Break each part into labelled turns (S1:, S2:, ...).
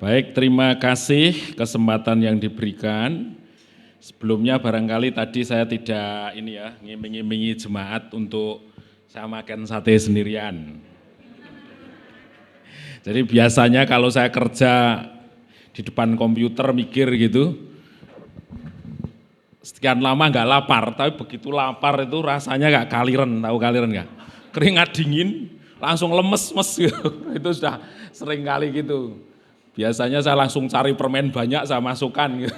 S1: Baik, terima kasih kesempatan yang diberikan. Sebelumnya barangkali tadi saya tidak ngiming-ngimingi jemaat untuk saya makan sate sendirian. Jadi biasanya kalau saya kerja di depan komputer mikir gitu, sekian lama nggak lapar, tapi begitu lapar itu rasanya nggak kaliren, tahu kaliren nggak? Keringat dingin, langsung lemes-mes gitu. Itu sudah sering kali gitu. Biasanya saya langsung cari permen banyak saya masukkan gitu.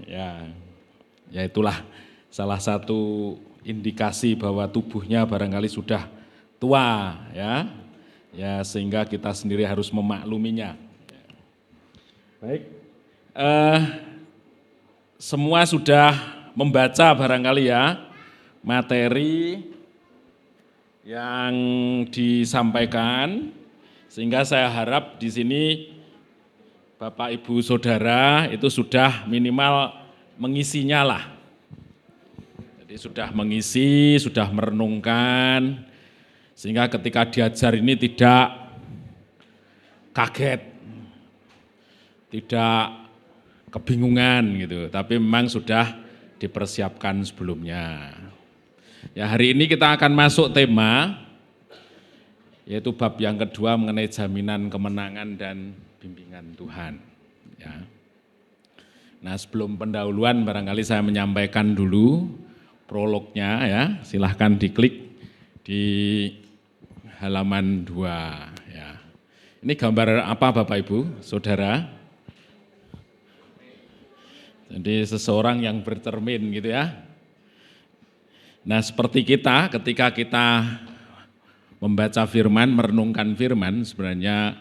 S1: Ya itulah salah satu indikasi bahwa tubuhnya barangkali sudah tua ya. Ya sehingga kita sendiri harus memakluminya. Baik. Semua sudah membaca barangkali ya materi yang disampaikan, sehingga saya harap di sini Bapak Ibu Saudara itu sudah minimal mengisinya lah. Jadi sudah mengisi, sudah merenungkan, sehingga ketika diajar ini tidak kaget, tidak kebingungan gitu, tapi memang sudah dipersiapkan sebelumnya. Ya hari ini kita akan masuk tema, yaitu bab yang kedua mengenai jaminan kemenangan dan bimbingan Tuhan. Ya. Nah sebelum pendahuluan barangkali saya menyampaikan dulu prolognya ya, silahkan diklik di halaman 2. Ya. Ini gambar apa Bapak Ibu, Saudara? Jadi seseorang yang bercermin gitu ya. Nah seperti kita ketika kita membaca firman, merenungkan firman, sebenarnya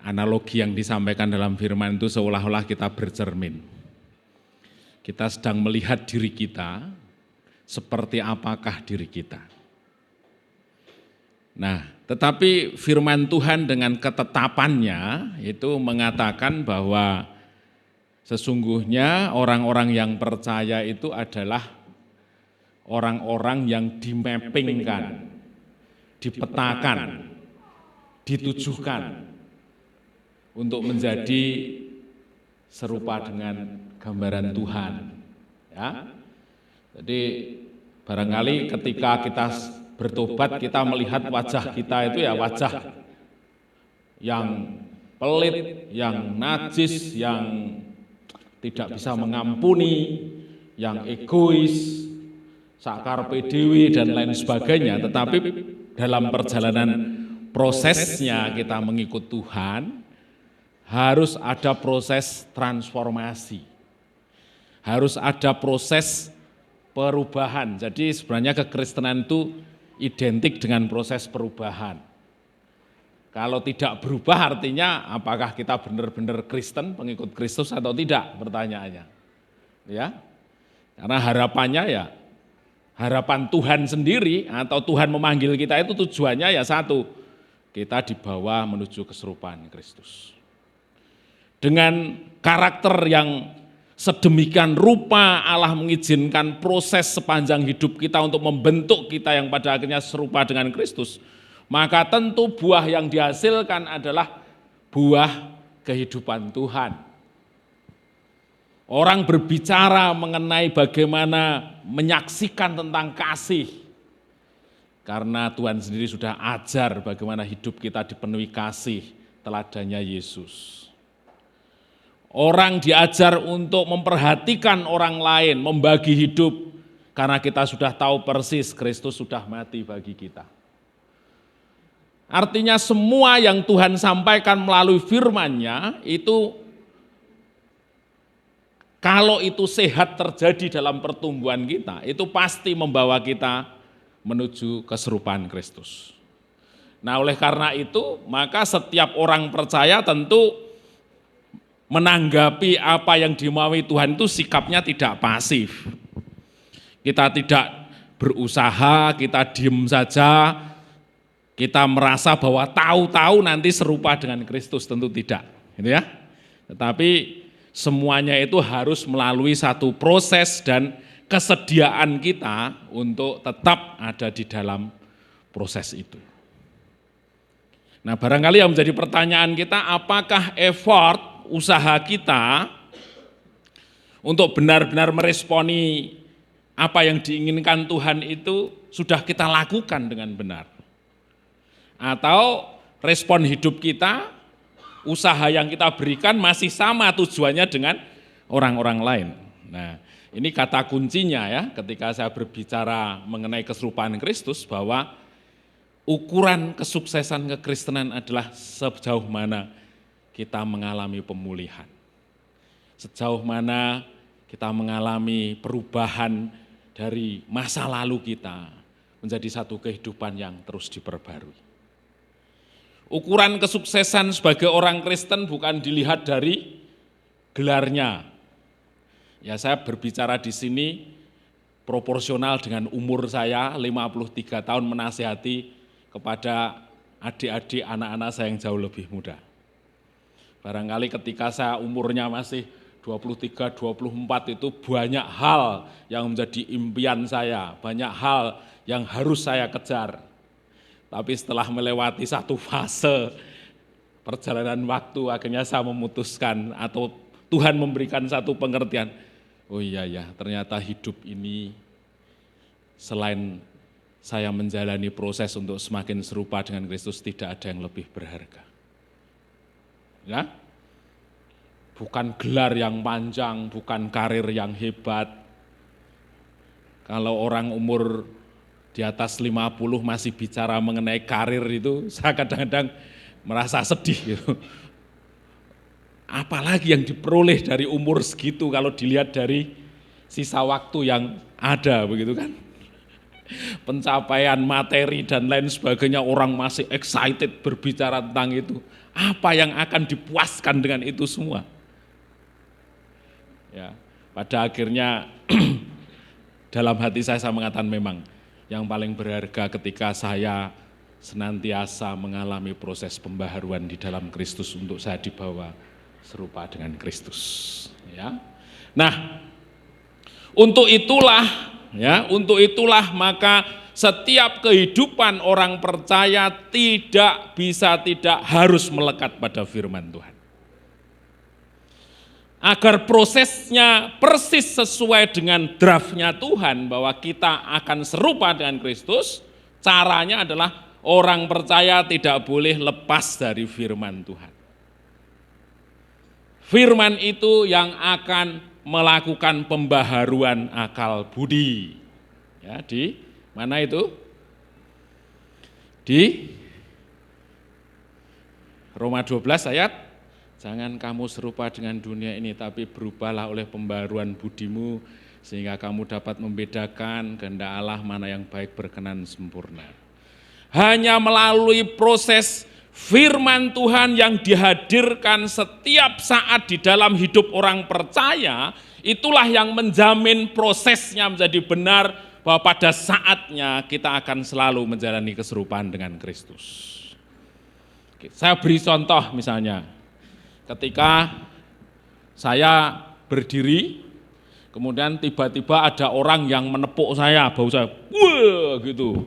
S1: analogi yang disampaikan dalam firman itu seolah-olah kita bercermin. Kita sedang melihat diri kita, seperti apakah diri kita. Nah, tetapi firman Tuhan dengan ketetapannya itu mengatakan bahwa sesungguhnya orang-orang yang percaya itu adalah orang-orang yang dimappingkan, dipetakan, ditujukan untuk menjadi serupa dengan gambaran Tuhan. Ya. Jadi barangkali ketika kita bertobat kita melihat wajah kita itu ya wajah yang pelit, yang najis, yang tidak bisa mengampuni, yang egois, sakar PDW dan lain sebagainya, tetapi dalam perjalanan prosesnya kita mengikut Tuhan, harus ada proses transformasi, harus ada proses perubahan. Jadi sebenarnya kekristenan itu identik dengan proses perubahan. Kalau tidak berubah artinya apakah kita benar-benar Kristen, pengikut Kristus atau tidak, pertanyaannya. Ya, karena harapannya ya, harapan Tuhan sendiri atau Tuhan memanggil kita itu tujuannya ya satu, kita dibawa menuju keserupaan Kristus. Dengan karakter yang sedemikian rupa Allah mengizinkan proses sepanjang hidup kita untuk membentuk kita yang pada akhirnya serupa dengan Kristus, maka tentu buah yang dihasilkan adalah buah kehidupan Tuhan. Orang berbicara mengenai bagaimana menyaksikan tentang kasih, karena Tuhan sendiri sudah ajar bagaimana hidup kita dipenuhi kasih, teladannya Yesus. Orang diajar untuk memperhatikan orang lain, membagi hidup, karena kita sudah tahu persis Kristus sudah mati bagi kita. Artinya semua yang Tuhan sampaikan melalui firman-Nya itu kalau itu sehat terjadi dalam pertumbuhan kita, itu pasti membawa kita menuju keserupaan Kristus. Nah oleh karena itu, maka setiap orang percaya tentu menanggapi apa yang dimaui Tuhan itu sikapnya tidak pasif. Kita tidak berusaha, kita diem saja, kita merasa bahwa tahu-tahu nanti serupa dengan Kristus, tentu tidak. Gitu ya. Tetapi semuanya itu harus melalui satu proses dan kesediaan kita untuk tetap ada di dalam proses itu. Nah, barangkali yang menjadi pertanyaan kita, apakah effort usaha kita untuk benar-benar meresponi apa yang diinginkan Tuhan itu sudah kita lakukan dengan benar? Atau respon hidup kita, usaha yang kita berikan masih sama tujuannya dengan orang-orang lain? Nah, ini kata kuncinya ya, ketika saya berbicara mengenai keserupaan Kristus, bahwa ukuran kesuksesan kekristenan adalah sejauh mana kita mengalami pemulihan. Sejauh mana kita mengalami perubahan dari masa lalu kita menjadi satu kehidupan yang terus diperbarui. Ukuran kesuksesan sebagai orang Kristen bukan dilihat dari gelarnya. Ya, saya berbicara di sini proporsional dengan umur saya, 53 tahun, menasihati kepada adik-adik anak-anak saya yang jauh lebih muda. Barangkali ketika saya umurnya masih 23, 24 itu banyak hal yang menjadi impian saya, banyak hal yang harus saya kejar. Tapi setelah melewati satu fase perjalanan waktu, akhirnya saya memutuskan atau Tuhan memberikan satu pengertian, oh iya ya, ternyata hidup ini selain saya menjalani proses untuk semakin serupa dengan Kristus, tidak ada yang lebih berharga. Ya, bukan gelar yang panjang, bukan karir yang hebat. Kalau orang umur di atas 50 masih bicara mengenai karir itu, saya kadang-kadang merasa sedih gitu. Apalagi yang diperoleh dari umur segitu kalau dilihat dari sisa waktu yang ada, begitu kan. Pencapaian materi dan lain sebagainya, orang masih excited berbicara tentang itu. Apa yang akan dipuaskan dengan itu semua? Ya, pada akhirnya dalam hati saya mengatakan memang yang paling berharga ketika saya senantiasa mengalami proses pembaharuan di dalam Kristus untuk saya dibawa serupa dengan Kristus. Ya, nah untuk itulah maka setiap kehidupan orang percaya tidak harus melekat pada firman Tuhan. Agar prosesnya persis sesuai dengan draftnya Tuhan bahwa kita akan serupa dengan Kristus, caranya adalah orang percaya tidak boleh lepas dari firman Tuhan. Firman itu yang akan melakukan pembaharuan akal budi. Ya, di mana itu? Di Roma 12 ayat, jangan kamu serupa dengan dunia ini, tapi berubahlah oleh pembaharuan budimu, sehingga kamu dapat membedakan kehendak Allah mana yang baik, berkenan, sempurna. Hanya melalui proses firman Tuhan yang dihadirkan setiap saat di dalam hidup orang percaya, itulah yang menjamin prosesnya menjadi benar, bahwa pada saatnya kita akan selalu menjalani keserupaan dengan Kristus. Saya beri contoh misalnya, ketika saya berdiri, kemudian tiba-tiba ada orang yang menepuk saya, bau saya, wah gitu.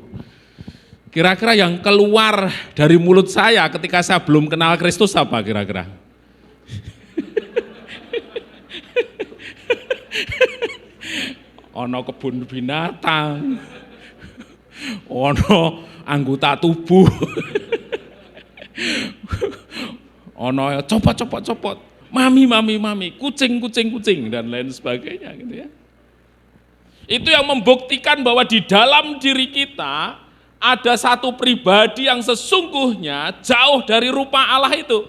S1: Kira-kira yang keluar dari mulut saya ketika saya belum kenal Kristus apa kira-kira? Ono kebun binatang, ono anggota tubuh, ono copot, mami, kucing, dan lain sebagainya gitu ya. Itu yang membuktikan bahwa di dalam diri kita ada satu pribadi yang sesungguhnya jauh dari rupa Allah itu.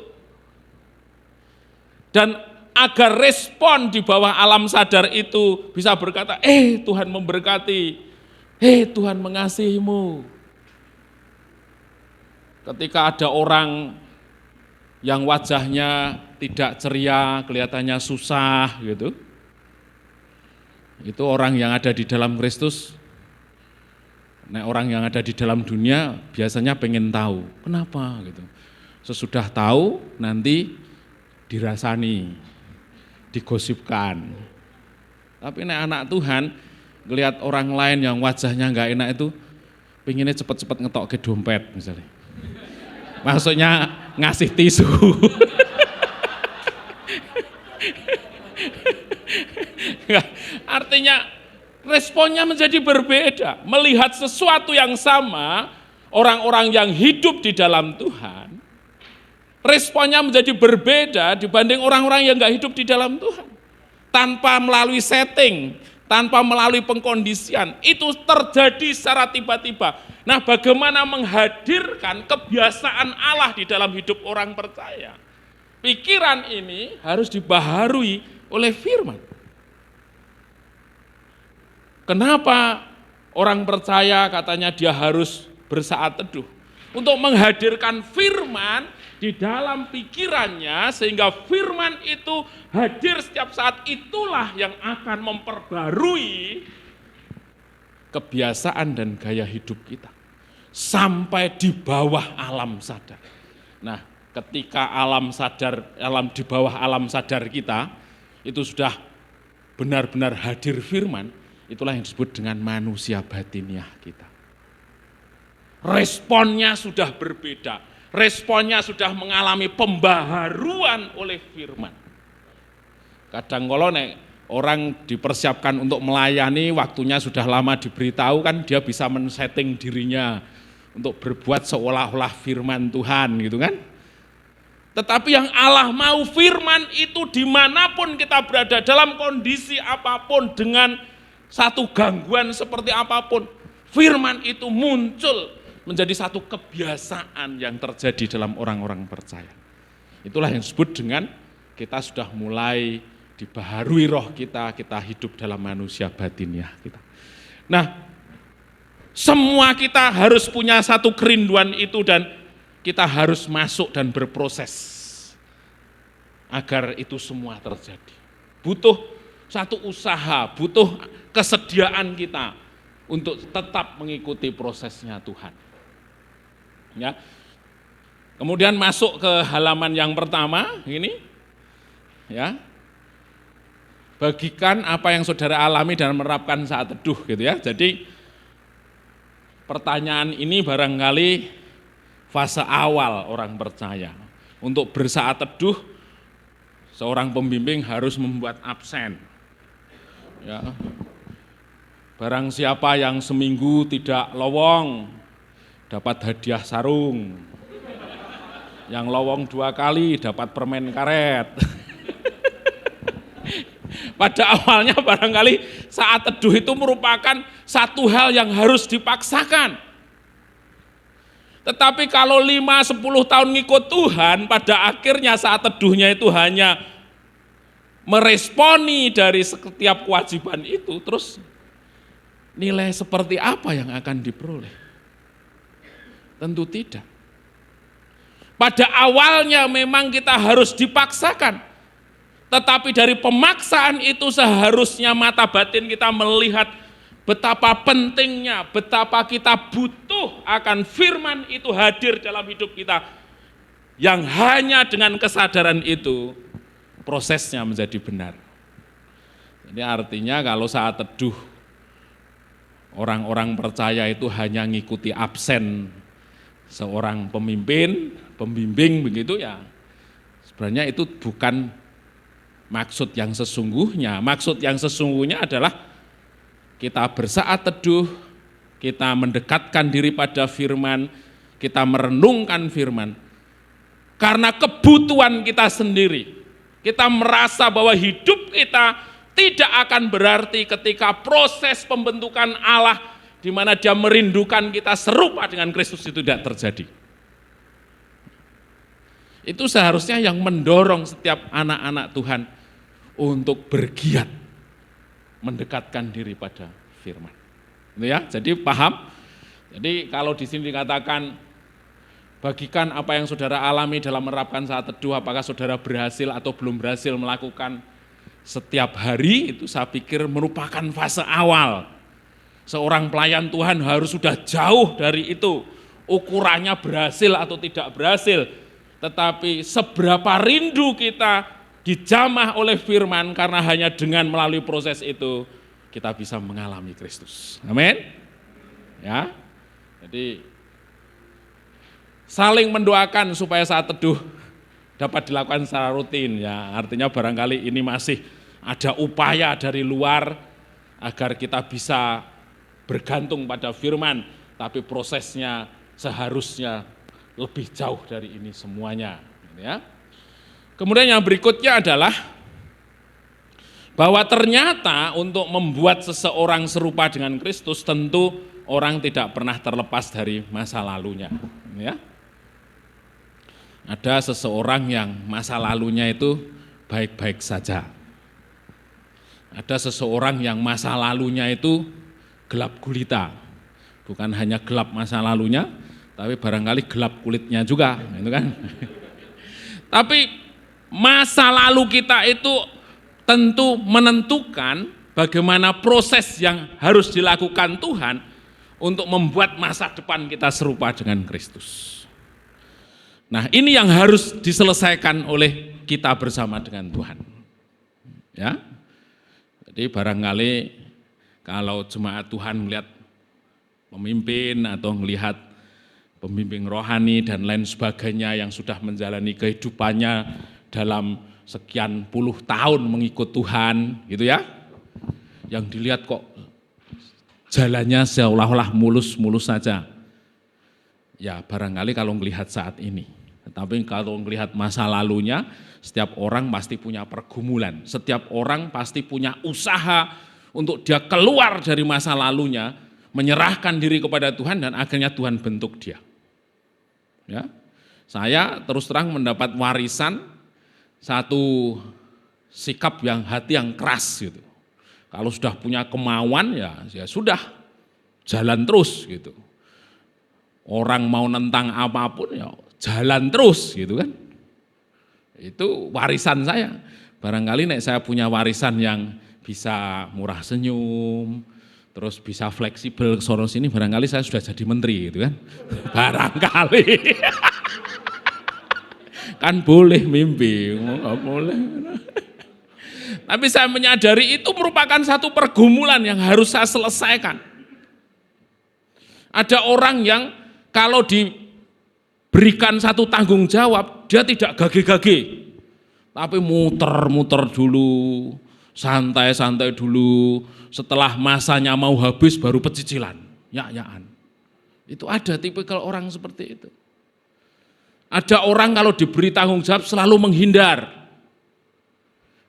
S1: Dan agar respon di bawah alam sadar itu bisa berkata, Tuhan memberkati, Tuhan mengasihimu. Ketika ada orang yang wajahnya tidak ceria, kelihatannya susah gitu, itu orang yang ada di dalam Kristus. Nah, orang yang ada di dalam dunia biasanya pengen tahu, kenapa gitu. Sesudah tahu nanti dirasani, digosipkan. Tapi anak Tuhan ngelihat orang lain yang wajahnya enggak enak itu, pengennya cepat-cepat ngetok ke dompet misalnya. Maksudnya ngasih tisu. Artinya responnya menjadi berbeda. Melihat sesuatu yang sama, orang-orang yang hidup di dalam Tuhan, responnya menjadi berbeda dibanding orang-orang yang nggak hidup di dalam Tuhan. Tanpa melalui setting, tanpa melalui pengkondisian, itu terjadi secara tiba-tiba. Nah, bagaimana menghadirkan kebiasaan Allah di dalam hidup orang percaya? Pikiran ini harus dibaharui oleh firman. Kenapa orang percaya katanya dia harus bersaat teduh? Untuk menghadirkan firman di dalam pikirannya, sehingga firman itu hadir setiap saat, itulah yang akan memperbarui kebiasaan dan gaya hidup kita. Sampai di bawah alam sadar. Nah, ketika di bawah alam sadar kita, itu sudah benar-benar hadir firman, itulah yang disebut dengan manusia batiniah kita. Responnya sudah berbeda, responnya sudah mengalami pembaharuan oleh firman. Kadang kalau orang dipersiapkan untuk melayani, waktunya sudah lama diberitahu, kan dia bisa men-setting dirinya untuk berbuat seolah-olah firman Tuhan gitu kan. Tetapi yang Allah mau, firman itu dimanapun kita berada, dalam kondisi apapun, dengan satu gangguan seperti apapun, firman itu muncul menjadi satu kebiasaan yang terjadi dalam orang-orang percaya. Itulah yang disebut dengan kita sudah mulai dibaharui roh kita hidup dalam manusia batiniah kita. Nah, semua kita harus punya satu kerinduan itu, dan kita harus masuk dan berproses agar itu semua terjadi. Butuh satu usaha, butuh kesediaan kita untuk tetap mengikuti prosesnya Tuhan. Ya. Kemudian masuk ke halaman yang pertama ini, ya. Bagikan apa yang saudara alami dan menerapkan saat teduh gitu ya. Jadi pertanyaan ini barangkali fase awal orang percaya. Untuk bersaat teduh, seorang pembimbing harus membuat absen. Ya. Barang siapa yang seminggu tidak lowong, dapat hadiah sarung. Yang lowong 2 kali dapat permen karet. Pada awalnya barangkali saat teduh itu merupakan satu hal yang harus dipaksakan. Tetapi kalau 5-10 tahun ngikut Tuhan, pada akhirnya saat teduhnya itu hanya meresponi dari setiap kewajiban itu, terus nilai seperti apa yang akan diperoleh? Tentu tidak. Pada awalnya memang kita harus dipaksakan, tetapi dari pemaksaan itu seharusnya mata batin kita melihat betapa pentingnya, betapa kita butuh akan firman itu hadir dalam hidup kita, yang hanya dengan kesadaran itu prosesnya menjadi benar. Jadi artinya kalau saat teduh orang-orang percaya itu hanya ngikuti absen seorang pembimbing begitu ya, sebenarnya itu bukan maksud yang sesungguhnya. Maksud yang sesungguhnya adalah kita bersaat teduh, kita mendekatkan diri pada firman, kita merenungkan firman. Karena kebutuhan kita sendiri, kita merasa bahwa hidup kita tidak akan berarti ketika proses pembentukan Allah di mana Dia merindukan kita serupa dengan Kristus itu tidak terjadi. Itu seharusnya yang mendorong setiap anak-anak Tuhan untuk bergiat mendekatkan diri pada firman. Ya, jadi paham? Jadi kalau di sini dikatakan bagikan apa yang saudara alami dalam menerapkan saat teduh, apakah saudara berhasil atau belum berhasil melakukan setiap hari, itu saya pikir merupakan fase awal. Seorang pelayan Tuhan harus sudah jauh dari itu, ukurannya berhasil atau tidak berhasil, tetapi seberapa rindu kita dijamah oleh firman, karena hanya dengan melalui proses itu kita bisa mengalami Kristus. Amin. Ya. Jadi saling mendoakan supaya saat teduh dapat dilakukan secara rutin. Ya, artinya barangkali ini masih ada upaya dari luar agar kita bisa bergantung pada firman, tapi prosesnya seharusnya lebih jauh dari ini semuanya. Ya. Kemudian yang berikutnya adalah bahwa ternyata untuk membuat seseorang serupa dengan Kristus tentu orang tidak pernah terlepas dari masa lalunya. Ya. Ada seseorang yang masa lalunya itu baik-baik saja. Ada seseorang yang masa lalunya itu gelap gulita. Bukan hanya gelap masa lalunya, tapi barangkali gelap kulitnya juga, gitu kan. Tapi masa lalu kita itu tentu menentukan bagaimana proses yang harus dilakukan Tuhan untuk membuat masa depan kita serupa dengan Kristus. Nah, ini yang harus diselesaikan oleh kita bersama dengan Tuhan. Ya. Jadi barangkali kalau jemaat Tuhan melihat pemimpin atau melihat pembimbing rohani dan lain sebagainya yang sudah menjalani kehidupannya dalam sekian puluh tahun mengikut Tuhan, gitu ya. Yang dilihat kok jalannya seolah-olah mulus-mulus saja. Ya barangkali kalau melihat saat ini. Tetapi kalau melihat masa lalunya, setiap orang pasti punya pergumulan. Setiap orang pasti punya usaha untuk dia keluar dari masa lalunya, menyerahkan diri kepada Tuhan dan akhirnya Tuhan bentuk dia. Ya. Saya terus terang mendapat warisan satu sikap yang hati yang keras gitu. Kalau sudah punya kemauan ya sudah jalan terus gitu. Orang mau nentang apapun ya jalan terus gitu kan. Itu warisan saya. Barangkali nek saya punya warisan yang bisa murah senyum, terus bisa fleksibel ke sono sini, barangkali saya sudah jadi menteri gitu kan. Barangkali. Kan boleh mimpi, nggak boleh. Tapi saya menyadari itu merupakan satu pergumulan yang harus saya selesaikan. Ada orang yang kalau diberikan satu tanggung jawab, dia tidak gage-gage. Tapi muter-muter dulu, santai-santai dulu, setelah masanya mau habis baru pecicilan, yak-yakan. Itu ada tipikal orang seperti itu. Ada orang kalau diberi tanggung jawab selalu menghindar.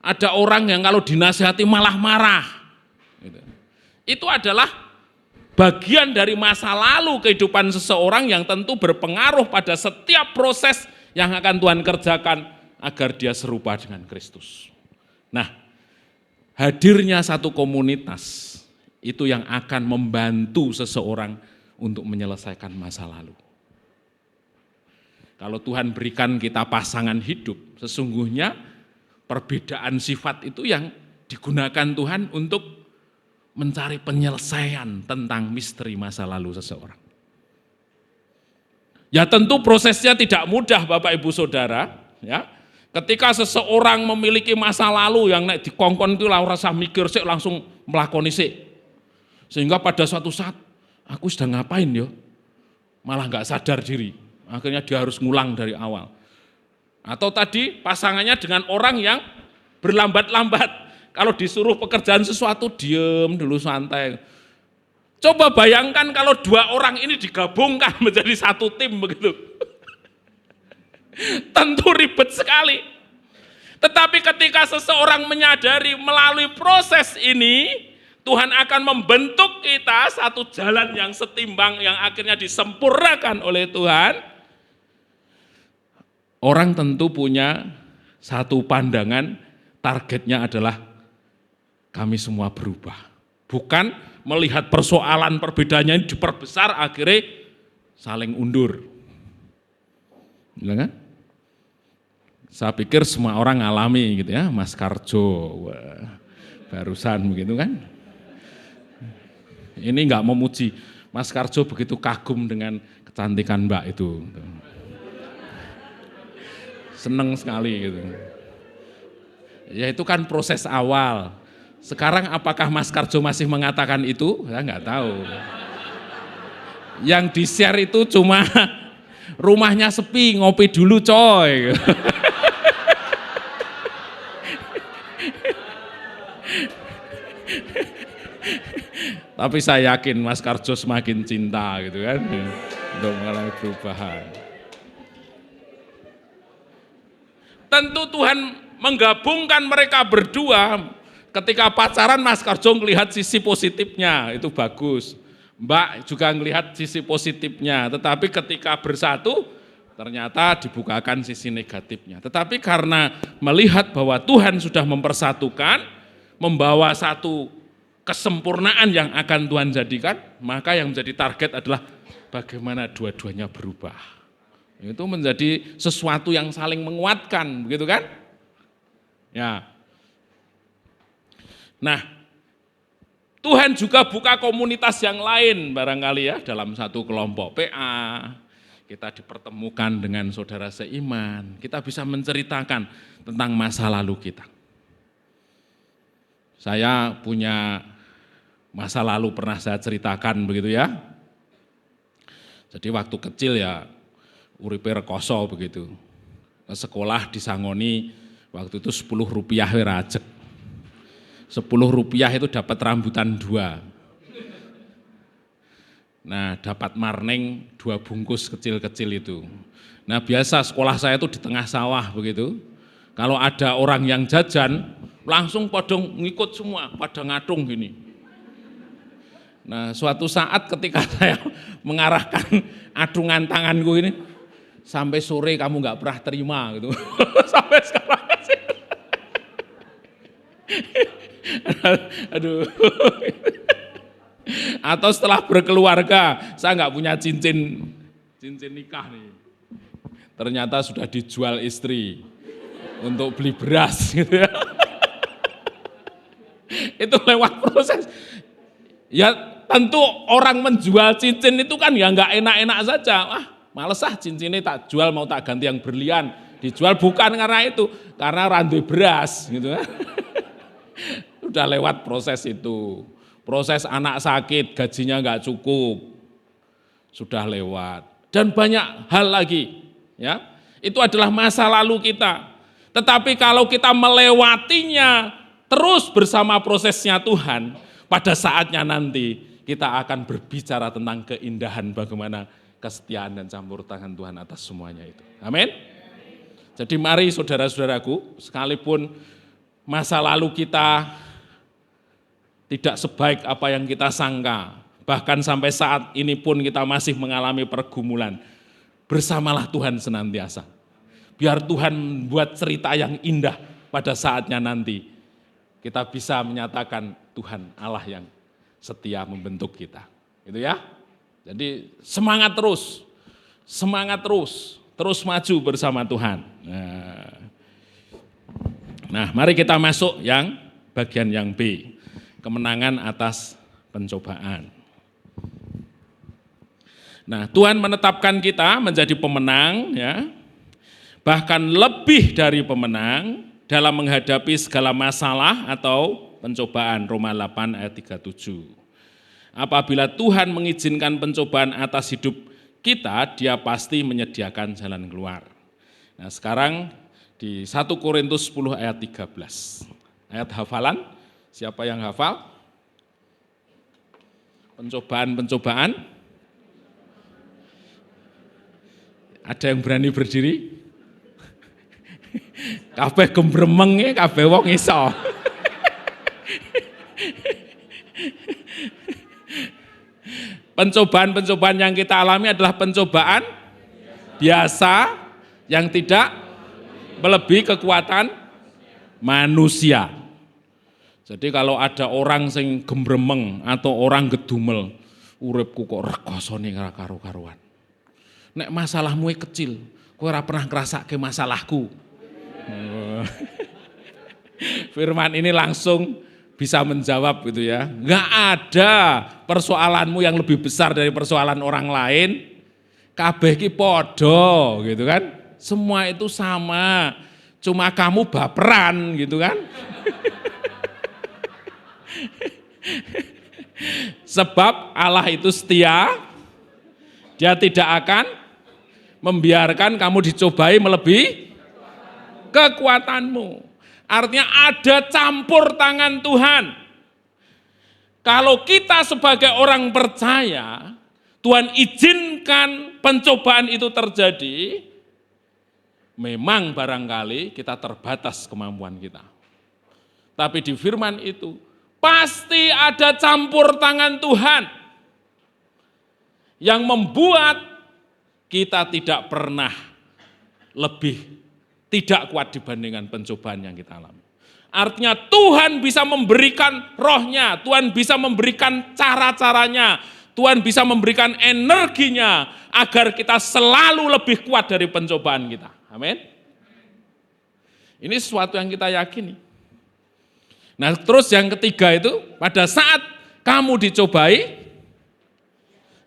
S1: Ada orang yang kalau dinasihati malah marah. Itu adalah bagian dari masa lalu kehidupan seseorang yang tentu berpengaruh pada setiap proses yang akan Tuhan kerjakan agar dia serupa dengan Kristus. Nah, hadirnya satu komunitas itu yang akan membantu seseorang untuk menyelesaikan masa lalu. Kalau Tuhan berikan kita pasangan hidup, sesungguhnya perbedaan sifat itu yang digunakan Tuhan untuk mencari penyelesaian tentang misteri masa lalu seseorang. Ya tentu prosesnya tidak mudah Bapak Ibu Saudara, ya. Ketika seseorang memiliki masa lalu yang nek dikongkon itu rasa mikir sih langsung melakoni sih. Sehingga pada suatu saat aku sedang ngapain yo? Malah enggak sadar diri. Akhirnya dia harus ngulang dari awal. Atau tadi pasangannya dengan orang yang berlambat-lambat. Kalau disuruh pekerjaan sesuatu, diem dulu santai. Coba bayangkan kalau dua orang ini digabungkan menjadi satu tim begitu. Tentu ribet sekali. Tetapi ketika seseorang menyadari melalui proses ini, Tuhan akan membentuk kita satu jalan yang setimbang yang akhirnya disempurnakan oleh Tuhan. Orang tentu punya satu pandangan, targetnya adalah kami semua berubah. Bukan melihat persoalan perbedaannya ini diperbesar akhirnya saling undur. Ya kan? Saya pikir semua orang ngalami gitu ya, Mas Karjo, wah, barusan begitu kan. Ini enggak memuji, Mas Karjo begitu kagum dengan kecantikan Mbak itu. Seneng sekali gitu. Ya itu kan proses awal. Sekarang apakah Mas Karjo masih mengatakan itu? Saya nggak tahu. Yang di-share itu cuma rumahnya sepi, ngopi dulu coy. Tapi saya yakin Mas Karjo semakin cinta gitu kan, untuk mengalami perubahan. Tentu Tuhan menggabungkan mereka berdua. Ketika pacaran Mas Karjo melihat sisi positifnya, itu bagus. Mbak juga melihat sisi positifnya, tetapi ketika bersatu ternyata dibukakan sisi negatifnya. Tetapi karena melihat bahwa Tuhan sudah mempersatukan, membawa satu kesempurnaan yang akan Tuhan jadikan, maka yang menjadi target adalah bagaimana dua-duanya berubah. Itu menjadi sesuatu yang saling menguatkan, begitu kan? Ya. Nah, Tuhan juga buka komunitas yang lain barangkali ya, dalam satu kelompok PA, kita dipertemukan dengan saudara seiman, kita bisa menceritakan tentang masa lalu kita. Saya punya masa lalu pernah saya ceritakan begitu ya. Jadi waktu kecil ya uripe rekoso begitu. Sekolah disangoni waktu itu 10 rupiah rajek. 10 rupiah itu dapat rambutan 2. Nah dapat marning 2 bungkus kecil-kecil itu. Nah biasa sekolah saya itu di tengah sawah begitu. Kalau ada orang yang jajan langsung pada ngikut semua, pada ngatung gini. Nah suatu saat ketika saya mengarahkan adungan tanganku ini, sampai sore kamu nggak pernah terima gitu. Sampai sekarang sih. Aduh. Atau setelah berkeluarga, saya nggak punya cincin nikah nih. Ternyata sudah dijual istri untuk beli beras gitu ya. Itu lewat proses. Ya tentu orang menjual cincin itu kan ya nggak enak-enak saja. Wah males cincinnya tak jual, mau tak ganti yang berlian. Dijual bukan karena itu, karena randu beras gitu kan. Udah lewat proses itu. Proses anak sakit, gajinya nggak cukup, sudah lewat. Dan banyak hal lagi, ya. Itu adalah masa lalu kita. Tetapi kalau kita melewatinya terus bersama prosesnya Tuhan, pada saatnya nanti kita akan berbicara tentang keindahan bagaimana kesetiaan dan campur tangan Tuhan atas semuanya itu. Amin. Jadi mari saudara-saudaraku, sekalipun masa lalu kita tidak sebaik apa yang kita sangka, bahkan sampai saat ini pun kita masih mengalami pergumulan, bersamalah Tuhan senantiasa. Biar Tuhan buat cerita yang indah pada saatnya nanti, kita bisa menyatakan Tuhan Allah yang setia membentuk kita. Gitu ya. Jadi semangat terus maju bersama Tuhan. Nah, mari kita masuk yang bagian yang B. Kemenangan atas pencobaan. Nah, Tuhan menetapkan kita menjadi pemenang ya. Bahkan lebih dari pemenang dalam menghadapi segala masalah atau pencobaan. Roma 8 ayat 37. Apabila Tuhan mengizinkan pencobaan atas hidup kita, Dia pasti menyediakan jalan keluar. Nah, sekarang di 1 Korintus 10 ayat 13. Ayat hafalan. Siapa yang hafal? Pencobaan. Ada yang berani berdiri? Kabeh gembremeng kabeh wong iso. Pencobaan yang kita alami adalah pencobaan biasa yang tidak melebihi kekuatan manusia. Jadi kalau ada orang sing gembremeng atau orang gedumel, uripku kok rekosone ora karo-karuan. Nek masalahmu kecil, kowe ora pernah ngrasake masalahku. Firman ini langsung bisa menjawab gitu ya. Enggak ada persoalanmu yang lebih besar dari persoalan orang lain. Kabeh ki padha gitu kan. Semua itu sama. Cuma kamu baperan gitu kan. Sebab Allah itu setia, Dia tidak akan Membiarkan kamu dicobai melebihi kekuatanmu. Artinya ada campur tangan Tuhan. Kalau kita sebagai orang percaya, Tuhan izinkan pencobaan itu terjadi, memang barangkali kita terbatas kemampuan kita. Tapi di firman itu, pasti ada campur tangan Tuhan yang membuat kita tidak pernah lebih tidak kuat dibandingkan pencobaan yang kita alami. Artinya Tuhan bisa memberikan rohnya, Tuhan bisa memberikan cara-caranya, Tuhan bisa memberikan energinya agar kita selalu lebih kuat dari pencobaan kita. Amin. Ini sesuatu yang kita yakini. Nah, terus yang ketiga itu, pada saat kamu dicobai,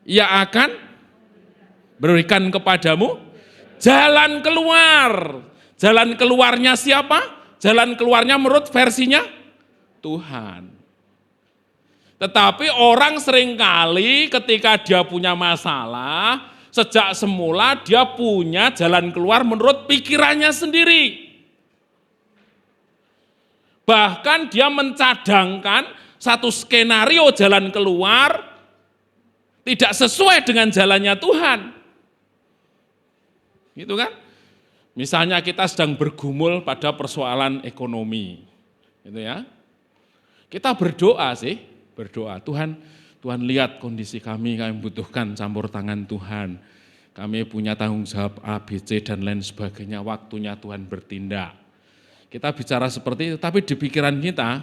S1: Ia akan berikan kepadamu jalan keluar. Jalan keluarnya siapa? Jalan keluarnya menurut versinya Tuhan. Tetapi orang seringkali ketika dia punya masalah, sejak semula dia punya jalan keluar menurut pikirannya sendiri. Bahkan dia mencadangkan satu skenario jalan keluar tidak sesuai dengan jalannya Tuhan. Gitu kan? Misalnya kita sedang bergumul pada persoalan ekonomi. Gitu ya. Kita berdoa sih, berdoa. Tuhan lihat kondisi kami butuhkan campur tangan Tuhan. Kami punya tanggung jawab A, B, C dan lain sebagainya. Waktunya Tuhan bertindak. Kita bicara seperti itu, tapi di pikiran kita,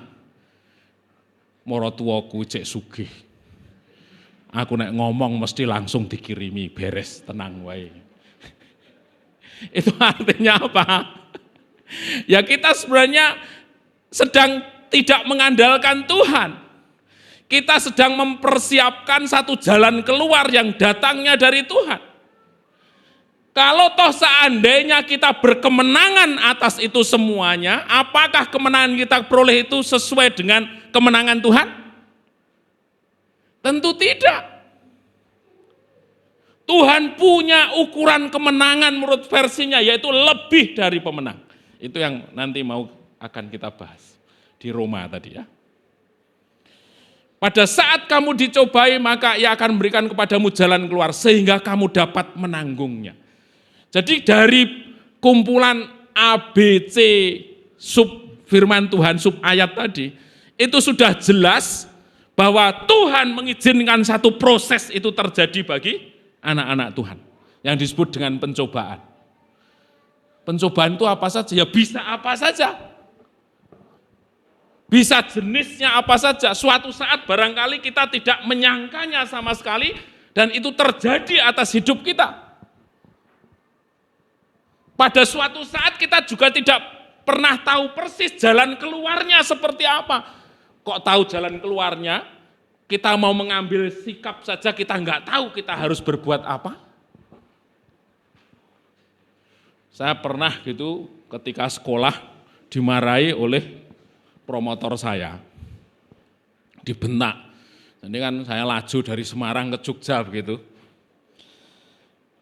S1: moro tuaku cek sugih. Aku nek ngomong mesti langsung dikirimi, beres, tenang wae. Itu artinya apa? Ya kita sebenarnya sedang tidak mengandalkan Tuhan. Kita sedang mempersiapkan satu jalan keluar yang datangnya dari Tuhan. Kalau toh seandainya kita berkemenangan atas itu semuanya, apakah kemenangan kita peroleh itu sesuai dengan kemenangan Tuhan? Tentu tidak. Tuhan punya ukuran kemenangan menurut versinya, yaitu lebih dari pemenang. Itu yang nanti akan kita bahas di Roma tadi ya. Pada saat kamu dicobai, maka Ia akan memberikan kepadamu jalan keluar, sehingga kamu dapat menanggungnya. Jadi dari kumpulan A, B, C, sub firman Tuhan, sub ayat tadi, itu sudah jelas bahwa Tuhan mengizinkan satu proses itu terjadi bagi anak-anak Tuhan, yang disebut dengan pencobaan. Pencobaan itu apa saja? Ya bisa apa saja. Bisa jenisnya apa saja. Suatu saat barangkali kita tidak menyangkanya sama sekali, dan itu terjadi atas hidup kita. Pada suatu saat kita juga tidak pernah tahu persis jalan keluarnya seperti apa. Kok tahu jalan keluarnya? Kita mau mengambil sikap saja kita nggak tahu kita harus berbuat apa. Saya pernah gitu ketika sekolah dimarahi oleh promotor saya, dibentak. Jadi kan saya laju dari Semarang ke Jogja begitu.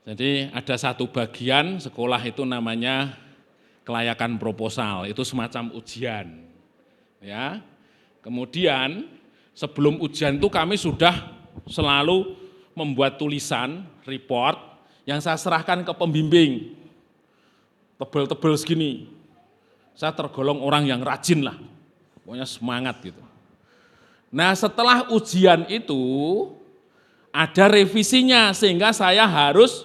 S1: Jadi ada satu bagian sekolah itu namanya kelayakan proposal, itu semacam ujian. Ya. Kemudian sebelum ujian itu kami sudah selalu membuat tulisan, report, yang saya serahkan ke pembimbing. Tebel-tebel segini. Saya tergolong orang yang rajin lah, pokoknya semangat gitu. Nah setelah ujian itu, ada revisinya, sehingga saya harus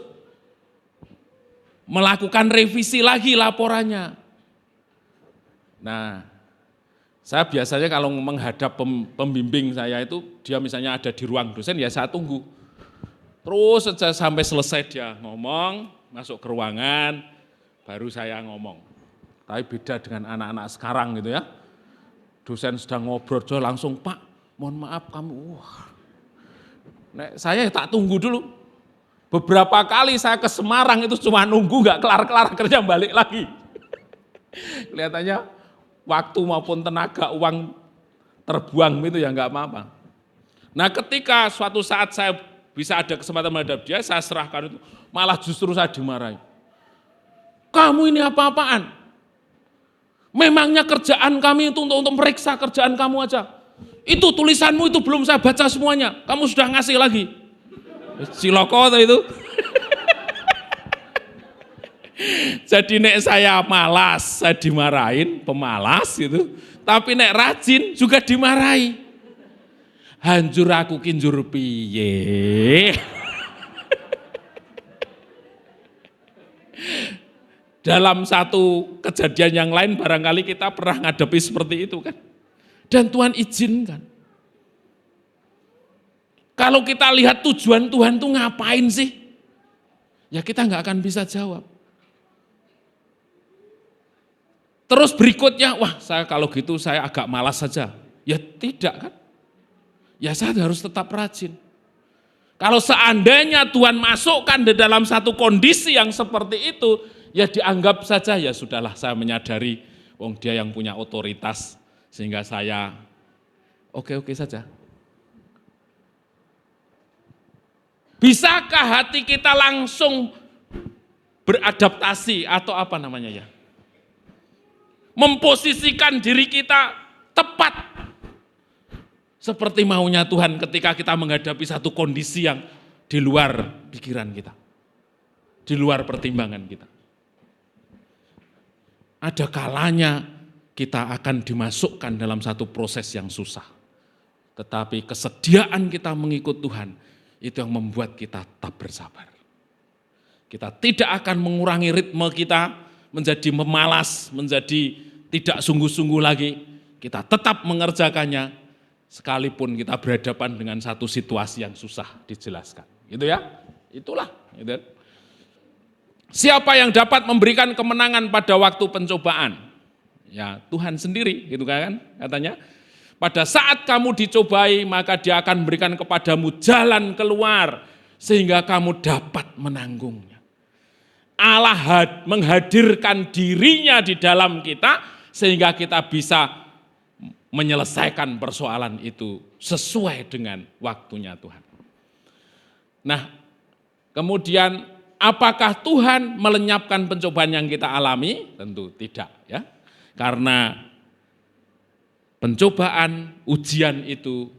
S1: melakukan revisi lagi laporannya. Nah, saya biasanya kalau menghadap pembimbing saya itu, dia misalnya ada di ruang dosen, ya saya tunggu. Terus sampai selesai dia ngomong, masuk ke ruangan, baru saya ngomong. Tapi beda dengan anak-anak sekarang gitu ya. Dosen sedang ngobrol, langsung, Pak, mohon maaf kamu. Saya tak tunggu dulu. Beberapa kali saya ke Semarang itu cuma nunggu, gak kelar-kelar kerja balik lagi. Kelihatannya waktu maupun tenaga, uang terbuang itu ya enggak apa-apa. Nah ketika suatu saat saya bisa ada kesempatan menghadap dia, saya serahkan itu. Malah justru saya dimarahi. Kamu ini apa-apaan? Memangnya kerjaan kami itu untuk meriksa kerjaan kamu aja. Itu tulisanmu itu belum saya baca semuanya. Kamu sudah ngasih lagi. Ciloko itu. Jadi nek saya malas, saya dimarahin, pemalas gitu. Tapi nek rajin juga dimarahi. Hancur aku kinjur piye. Dalam satu kejadian yang lain barangkali kita pernah ngadepi seperti itu kan. Dan Tuhan izinkan. Kalau kita lihat tujuan Tuhan tuh ngapain sih? Ya kita nggak akan bisa jawab. Terus berikutnya, wah saya kalau gitu saya agak malas saja. Ya tidak kan? Ya saya harus tetap rajin. Kalau seandainya Tuhan masukkan di dalam satu kondisi yang seperti itu, ya dianggap saja ya sudahlah saya menyadari, wong dia yang punya otoritas sehingga saya oke-oke saja. Bisakah hati kita langsung beradaptasi atau apa namanya ya? Memposisikan diri kita tepat seperti maunya Tuhan ketika kita menghadapi satu kondisi yang di luar pikiran kita, di luar pertimbangan kita. Ada kalanya kita akan dimasukkan dalam satu proses yang susah. Tetapi kesediaan kita mengikut Tuhan, itu yang membuat kita tetap bersabar. Kita tidak akan mengurangi ritme kita, menjadi memalas, menjadi tidak sungguh-sungguh lagi. Kita tetap mengerjakannya, sekalipun kita berhadapan dengan satu situasi yang susah dijelaskan. Gitu ya, itulah. Gitu. Siapa yang dapat memberikan kemenangan pada waktu pencobaan? Ya Tuhan sendiri, gitu kan katanya. Pada saat kamu dicobai, maka dia akan memberikan kepadamu jalan keluar, sehingga kamu dapat menanggungnya. Allah menghadirkan dirinya di dalam kita, sehingga kita bisa menyelesaikan persoalan itu sesuai dengan waktunya Tuhan. Nah, kemudian apakah Tuhan melenyapkan pencobaan yang kita alami? Tentu tidak ya. Karena pencobaan, ujian itu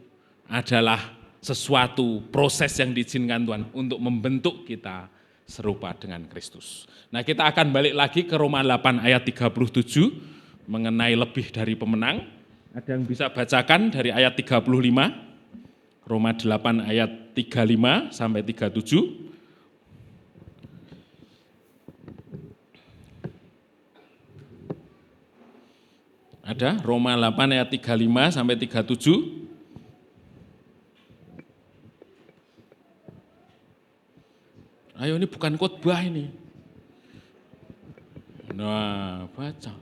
S1: adalah sesuatu proses yang diizinkan Tuhan untuk membentuk kita serupa dengan Kristus. Nah, kita akan balik lagi ke Roma 8 ayat 37 mengenai lebih dari pemenang. Ada yang bisa bacakan dari ayat 35, Roma 8 ayat 35 sampai 37. Ada Roma 8 ayat 35 sampai 37. Ayo ini bukan khotbah ini. Nah, baca.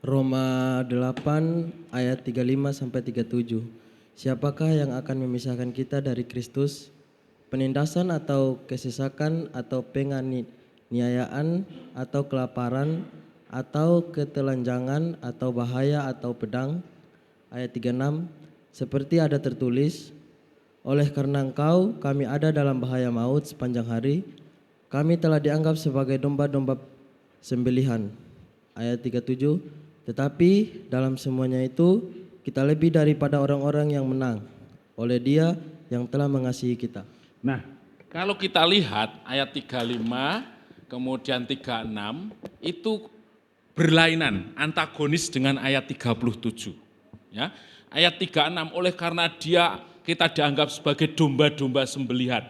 S2: Roma 8 ayat 35 sampai 37. Siapakah yang akan memisahkan kita dari Kristus? Penindasan atau kesesakan atau penganiayaan atau kelaparan atau ketelanjangan atau bahaya atau pedang? Ayat 36. Seperti ada tertulis, oleh karena Engkau kami ada dalam bahaya maut sepanjang hari. Kami telah dianggap sebagai domba-domba sembelihan. Ayat 37. Tetapi dalam semuanya itu kita lebih daripada orang-orang yang menang oleh Dia yang telah mengasihi kita.
S1: Nah, kalau kita lihat ayat 35 kemudian 36 itu berlainan, antagonis dengan ayat 37. Ya, ayat 36 oleh karena kita dianggap sebagai domba-domba sembelihan.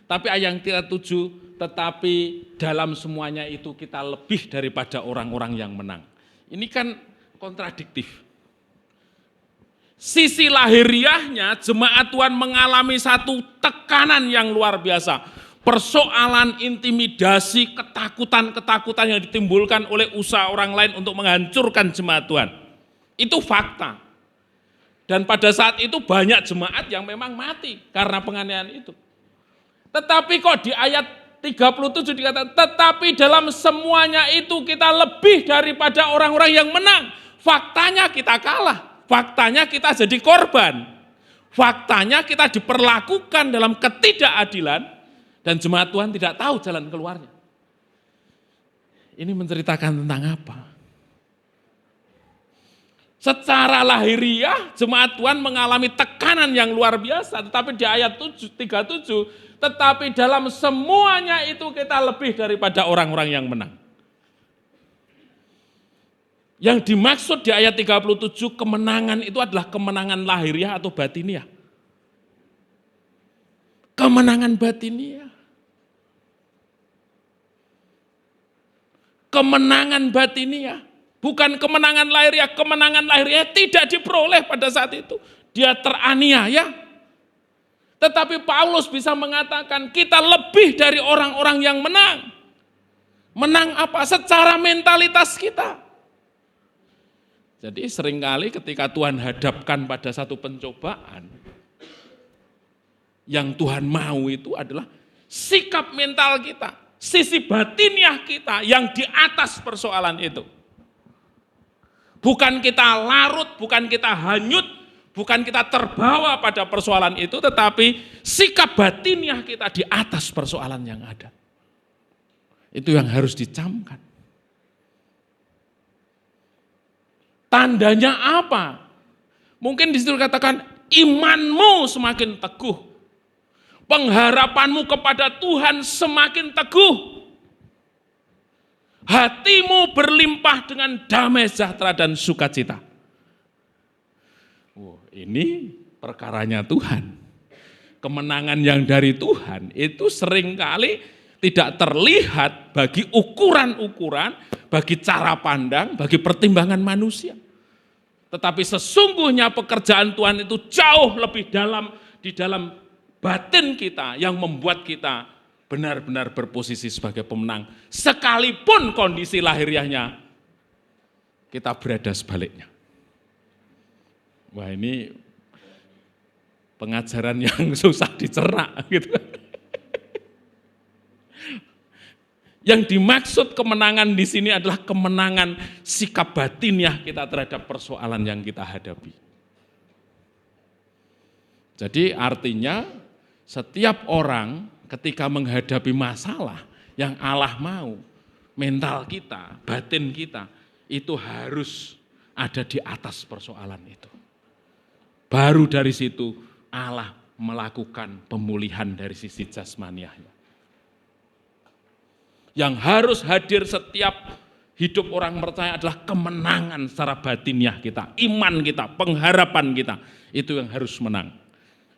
S1: Tapi ayat 37 tetapi dalam semuanya itu kita lebih daripada orang-orang yang menang. Ini kan kontradiktif. Sisi lahiriahnya jemaat Tuhan mengalami satu tekanan yang luar biasa. Persoalan intimidasi, ketakutan-ketakutan yang ditimbulkan oleh usaha orang lain untuk menghancurkan jemaat Tuhan. Itu fakta. Dan pada saat itu banyak jemaat yang memang mati karena penganiayaan itu. Tetapi kok di ayat 37 dikatakan, tetapi dalam semuanya itu kita lebih daripada orang-orang yang menang. Faktanya kita kalah, faktanya kita jadi korban, faktanya kita diperlakukan dalam ketidakadilan dan jemaat Tuhan tidak tahu jalan keluarnya. Ini menceritakan tentang apa? Secara lahiriah jemaat Tuhan mengalami tekanan yang luar biasa, tetapi di ayat 37, tetapi dalam semuanya itu kita lebih daripada orang-orang yang menang. Yang dimaksud di ayat 37 kemenangan itu adalah kemenangan lahiriah atau batiniah. Kemenangan batiniah. Kemenangan batiniah. Bukan kemenangan lahiriah. Kemenangan lahiriah tidak diperoleh pada saat itu. Dia teraniaya. Tetapi Paulus bisa mengatakan kita lebih dari orang-orang yang menang. Menang apa? Secara mentalitas kita. Jadi seringkali ketika Tuhan hadapkan pada satu pencobaan, yang Tuhan mau itu adalah sikap mental kita, sisi batiniah kita yang di atas persoalan itu. Bukan kita larut, bukan kita hanyut, bukan kita terbawa pada persoalan itu, tetapi sikap batiniah kita di atas persoalan yang ada. Itu yang harus dicamkan. Tandanya apa? Mungkin di situ katakan imanmu semakin teguh. Pengharapanmu kepada Tuhan semakin teguh. Hatimu berlimpah dengan damai sejahtera dan sukacita. Ini perkaranya Tuhan. Kemenangan yang dari Tuhan itu seringkali tidak terlihat bagi ukuran-ukuran, bagi cara pandang, bagi pertimbangan manusia. Tetapi sesungguhnya pekerjaan Tuhan itu jauh lebih dalam di dalam batin kita yang membuat kita benar-benar berposisi sebagai pemenang. Sekalipun kondisi lahiriahnya kita berada sebaliknya. Wah, ini pengajaran yang susah dicerna gitu. Yang dimaksud kemenangan di sini adalah kemenangan sikap batiniah kita terhadap persoalan yang kita hadapi. Jadi artinya setiap orang ketika menghadapi masalah yang Allah mau, mental kita, batin kita, itu harus ada di atas persoalan itu. Baru dari situ Allah melakukan pemulihan dari sisi jasmaniahnya. Yang harus hadir setiap hidup orang percaya adalah kemenangan secara batiniah kita, iman kita, pengharapan kita. Itu yang harus menang.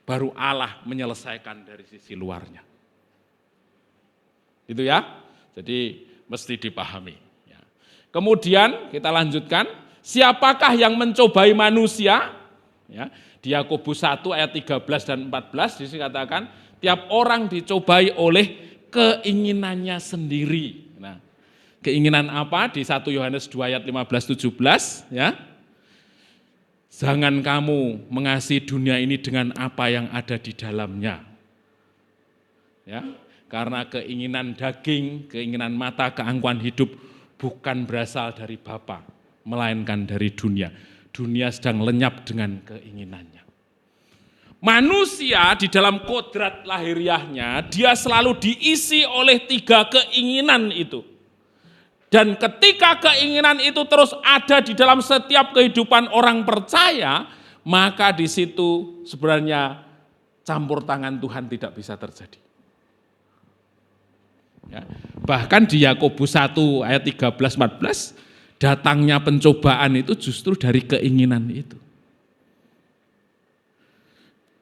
S1: Baru Allah menyelesaikan dari sisi luarnya. Itu ya, jadi mesti dipahami. Kemudian kita lanjutkan, siapakah yang mencobai manusia? Ya, di Yakobus 1 ayat 13 dan 14 di sini katakan, tiap orang dicobai oleh keinginannya sendiri. Nah, keinginan apa? Di 1 Yohanes 2 ayat 15-17 ya. Jangan kamu mengasihi dunia ini dengan apa yang ada di dalamnya. Ya, karena keinginan daging, keinginan mata, keangkuhan hidup bukan berasal dari Bapa, melainkan dari dunia. Dunia sedang lenyap dengan keinginannya. Manusia di dalam kodrat lahiriahnya, dia selalu diisi oleh 3 keinginan itu. Dan ketika keinginan itu terus ada di dalam setiap kehidupan orang percaya, maka di situ sebenarnya campur tangan Tuhan tidak bisa terjadi. Ya, bahkan di Yakobus 1 ayat 13-14, datangnya pencobaan itu justru dari keinginan itu.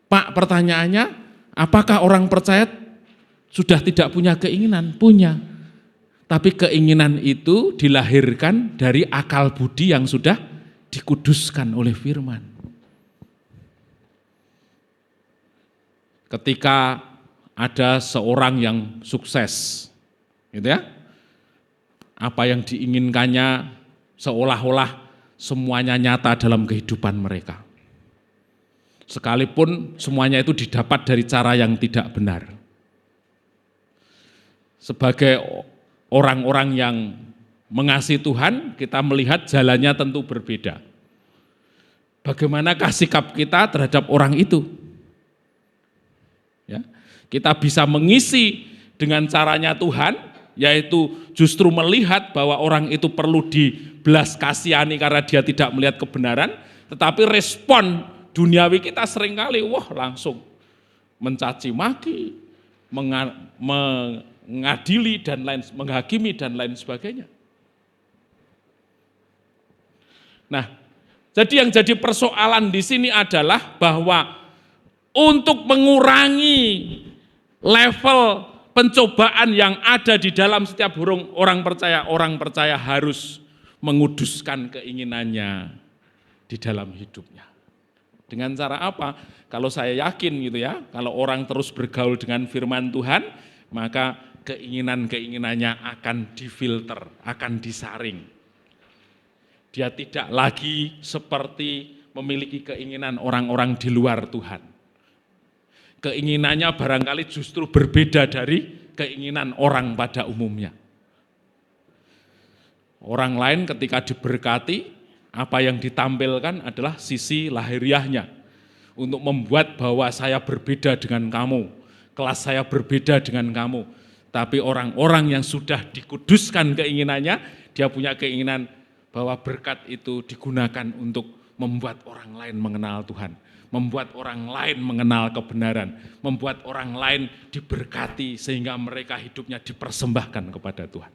S1: Pak, pertanyaannya, apakah orang percaya sudah tidak punya keinginan? Punya. Tapi keinginan itu dilahirkan dari akal budi yang sudah dikuduskan oleh firman. Ketika ada seorang yang sukses, gitu ya, apa yang diinginkannya seolah-olah semuanya nyata dalam kehidupan mereka. Sekalipun semuanya itu didapat dari cara yang tidak benar. Sebagai orang-orang yang mengasihi Tuhan, kita melihat jalannya tentu berbeda. Bagaimanakah sikap kita terhadap orang itu? Ya, kita bisa mengisi dengan caranya Tuhan, yaitu justru melihat bahwa orang itu perlu dibelas kasihani karena dia tidak melihat kebenaran, tetapi respon duniawi kita seringkali langsung mencaci maki, mengadili dan lain, menghakimi dan lain sebagainya. Nah, jadi yang jadi persoalan di sini adalah bahwa untuk mengurangi level pencobaan yang ada di dalam setiap orang percaya harus menguduskan keinginannya di dalam hidupnya. Dengan cara apa? Kalau saya yakin gitu ya, kalau orang terus bergaul dengan firman Tuhan, maka keinginan-keinginannya akan difilter, akan disaring. Dia tidak lagi seperti memiliki keinginan orang-orang di luar Tuhan. Keinginannya barangkali justru berbeda dari keinginan orang pada umumnya. Orang lain ketika diberkati, apa yang ditampilkan adalah sisi lahiriahnya. Untuk membuat bahwa saya berbeda dengan kamu, kelas saya berbeda dengan kamu. Tapi orang-orang yang sudah dikuduskan keinginannya, dia punya keinginan bahwa berkat itu digunakan untuk membuat orang lain mengenal Tuhan, membuat orang lain mengenal kebenaran, membuat orang lain diberkati sehingga mereka hidupnya dipersembahkan kepada Tuhan.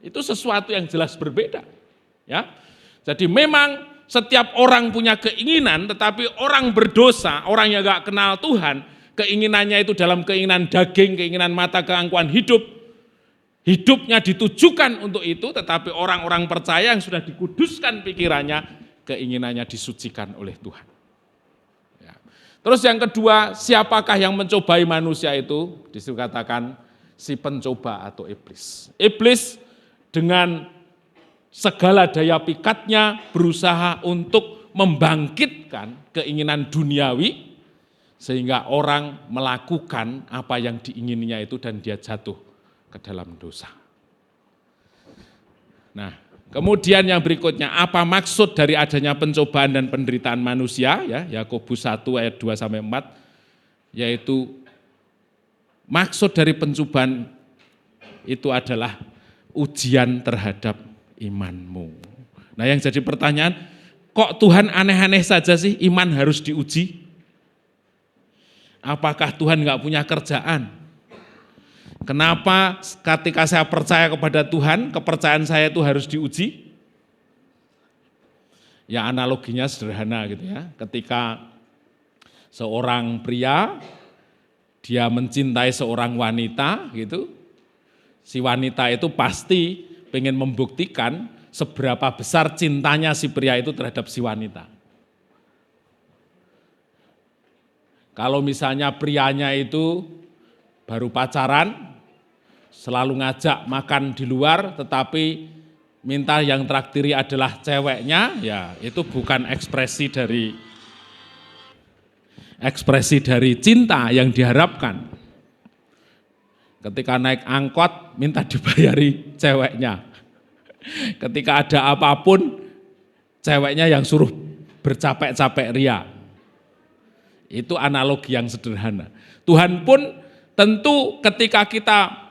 S1: Itu sesuatu yang jelas berbeda. Ya. Jadi memang setiap orang punya keinginan, tetapi orang berdosa, orang yang gak kenal Tuhan, keinginannya itu dalam keinginan daging, keinginan mata, keangkuhan hidup, hidupnya ditujukan untuk itu, tetapi orang-orang percaya yang sudah dikuduskan pikirannya, keinginannya disucikan oleh Tuhan. Ya. Terus yang kedua, siapakah yang mencobai manusia itu? Dikatakan si pencoba atau iblis. Iblis dengan segala daya pikatnya berusaha untuk membangkitkan keinginan duniawi, sehingga orang melakukan apa yang diingininya itu dan dia jatuh ke dalam dosa. Nah, kemudian yang berikutnya, apa maksud dari adanya pencobaan dan penderitaan manusia? Ya, Yakobus 1 ayat 2-4, yaitu maksud dari pencobaan itu adalah ujian terhadap imanmu. Nah, yang jadi pertanyaan, kok Tuhan aneh-aneh saja sih iman harus diuji? Apakah Tuhan nggak punya kerjaan? Kenapa ketika saya percaya kepada Tuhan, kepercayaan saya itu harus diuji? Ya analoginya sederhana gitu ya. Ketika seorang pria, dia mencintai seorang wanita gitu, si wanita itu pasti pengen membuktikan seberapa besar cintanya si pria itu terhadap si wanita. Kalau misalnya prianya itu baru pacaran, selalu ngajak makan di luar, tetapi minta yang traktiri adalah ceweknya, ya itu bukan ekspresi dari cinta yang diharapkan. Ketika naik angkot, minta dibayari ceweknya. Ketika ada apapun, ceweknya yang suruh bercapek-capek ria. Itu analogi yang sederhana. Tuhan pun tentu ketika kita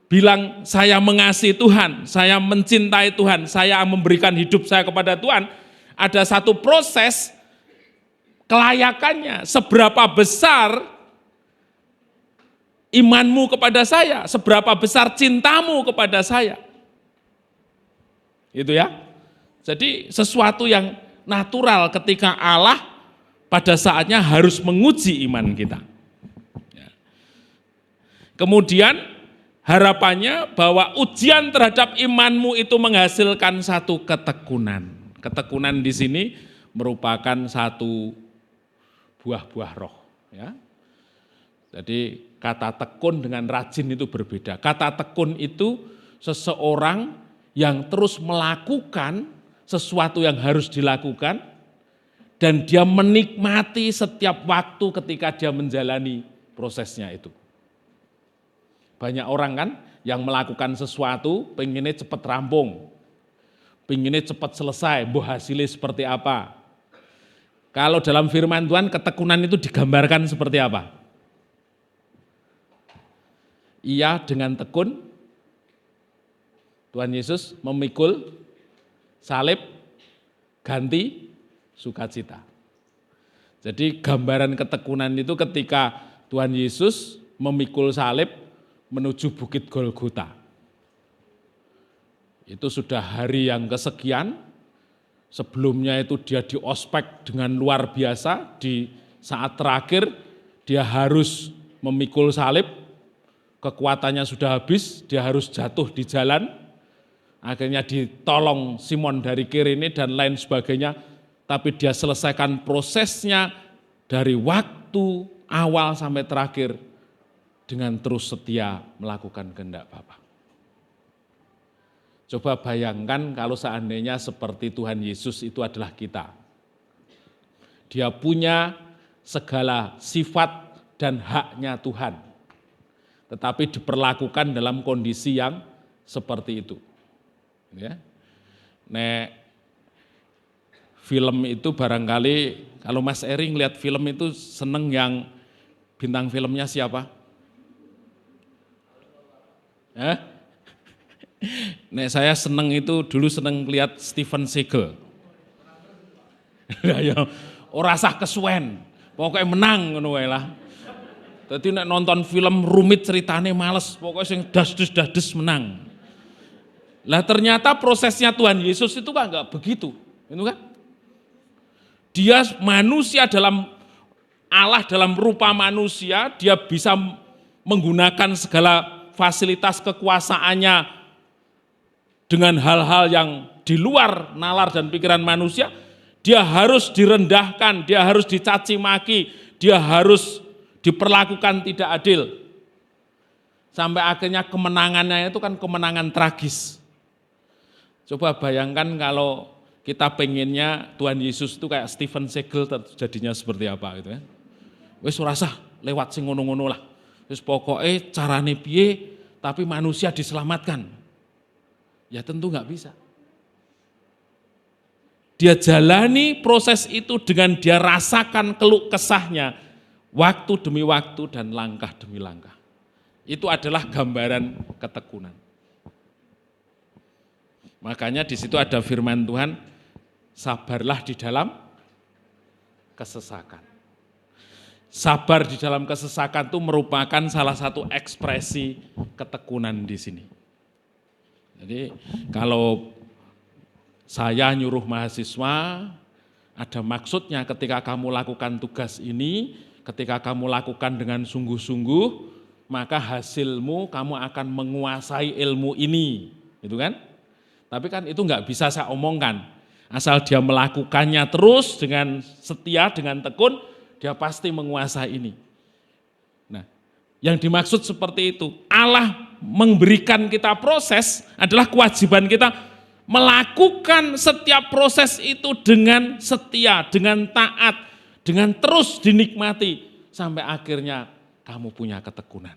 S1: bilang saya mengasihi Tuhan, saya mencintai Tuhan, saya memberikan hidup saya kepada Tuhan, ada satu proses kelayakannya. Seberapa besar imanmu kepada saya, seberapa besar cintamu kepada saya. Itu ya. Jadi sesuatu yang natural ketika Allah pada saatnya harus menguji iman kita. Kemudian harapannya bahwa ujian terhadap imanmu itu menghasilkan satu ketekunan. Ketekunan di sini merupakan satu buah-buah roh. Ya. Jadi kata tekun dengan rajin itu berbeda. Kata tekun itu seseorang yang terus melakukan sesuatu yang harus dilakukan, dan dia menikmati setiap waktu ketika dia menjalani prosesnya itu. Banyak orang kan yang melakukan sesuatu pengennya cepat rampung, pengennya cepat selesai, hasilnya seperti apa. Kalau dalam firman Tuhan ketekunan itu digambarkan seperti apa? Ia dengan tekun, Tuhan Yesus memikul salib, ganti sukacita. Jadi gambaran ketekunan itu ketika Tuhan Yesus memikul salib menuju Bukit Golgota. Itu sudah hari yang kesekian, sebelumnya itu dia diospek dengan luar biasa, di saat terakhir dia harus memikul salib, kekuatannya sudah habis, dia harus jatuh di jalan, akhirnya ditolong Simon dari Kirene dan lain sebagainya, tapi dia selesaikan prosesnya dari waktu awal sampai terakhir dengan terus setia melakukan kehendak Bapa. Coba bayangkan kalau seandainya seperti Tuhan Yesus itu adalah kita. Dia punya segala sifat dan haknya Tuhan, tetapi diperlakukan dalam kondisi yang seperti itu. Ya. Film itu barangkali, kalau Mas Eri ngeliat film itu seneng yang bintang filmnya siapa? Saya seneng itu, dulu seneng lihat Steven Seagal. Ya, ora sah kesuwen, pokoknya menang ngono wae lah. Dadi nek nonton film rumit ceritane males, pokoknya sing das-des menang. Lah ternyata prosesnya Tuhan Yesus itu kan enggak begitu, itu kan? Dia manusia Allah dalam rupa manusia, dia bisa menggunakan segala fasilitas kekuasaannya dengan hal-hal yang di luar nalar dan pikiran manusia. Dia harus direndahkan, dia harus dicaci maki, dia harus diperlakukan tidak adil. Sampai akhirnya kemenangannya itu kan kemenangan tragis. Coba bayangkan kalau kita pengennya Tuhan Yesus itu kayak Steven Seagal, jadinya seperti apa gitu ya. Wis ora usah lewat sing ngono-ngono lah. Wis pokoke carane piye tapi manusia diselamatkan. Ya tentu enggak bisa. Dia jalani proses itu dengan dia rasakan keluh kesahnya waktu demi waktu dan langkah demi langkah. Itu adalah gambaran ketekunan. Makanya di situ ada firman Tuhan, sabarlah di dalam kesesakan. Sabar di dalam kesesakan itu merupakan salah satu ekspresi ketekunan di sini. Jadi kalau saya nyuruh mahasiswa, ada maksudnya ketika kamu lakukan tugas ini, ketika kamu lakukan dengan sungguh-sungguh, maka hasilmu kamu akan menguasai ilmu ini, gitu kan? Tapi kan itu enggak bisa saya omongkan. Asal dia melakukannya terus dengan setia, dengan tekun, dia pasti menguasai ini. Nah, yang dimaksud seperti itu, Allah memberikan kita proses adalah kewajiban kita melakukan setiap proses itu dengan setia, dengan taat, dengan terus dinikmati, sampai akhirnya kamu punya ketekunan.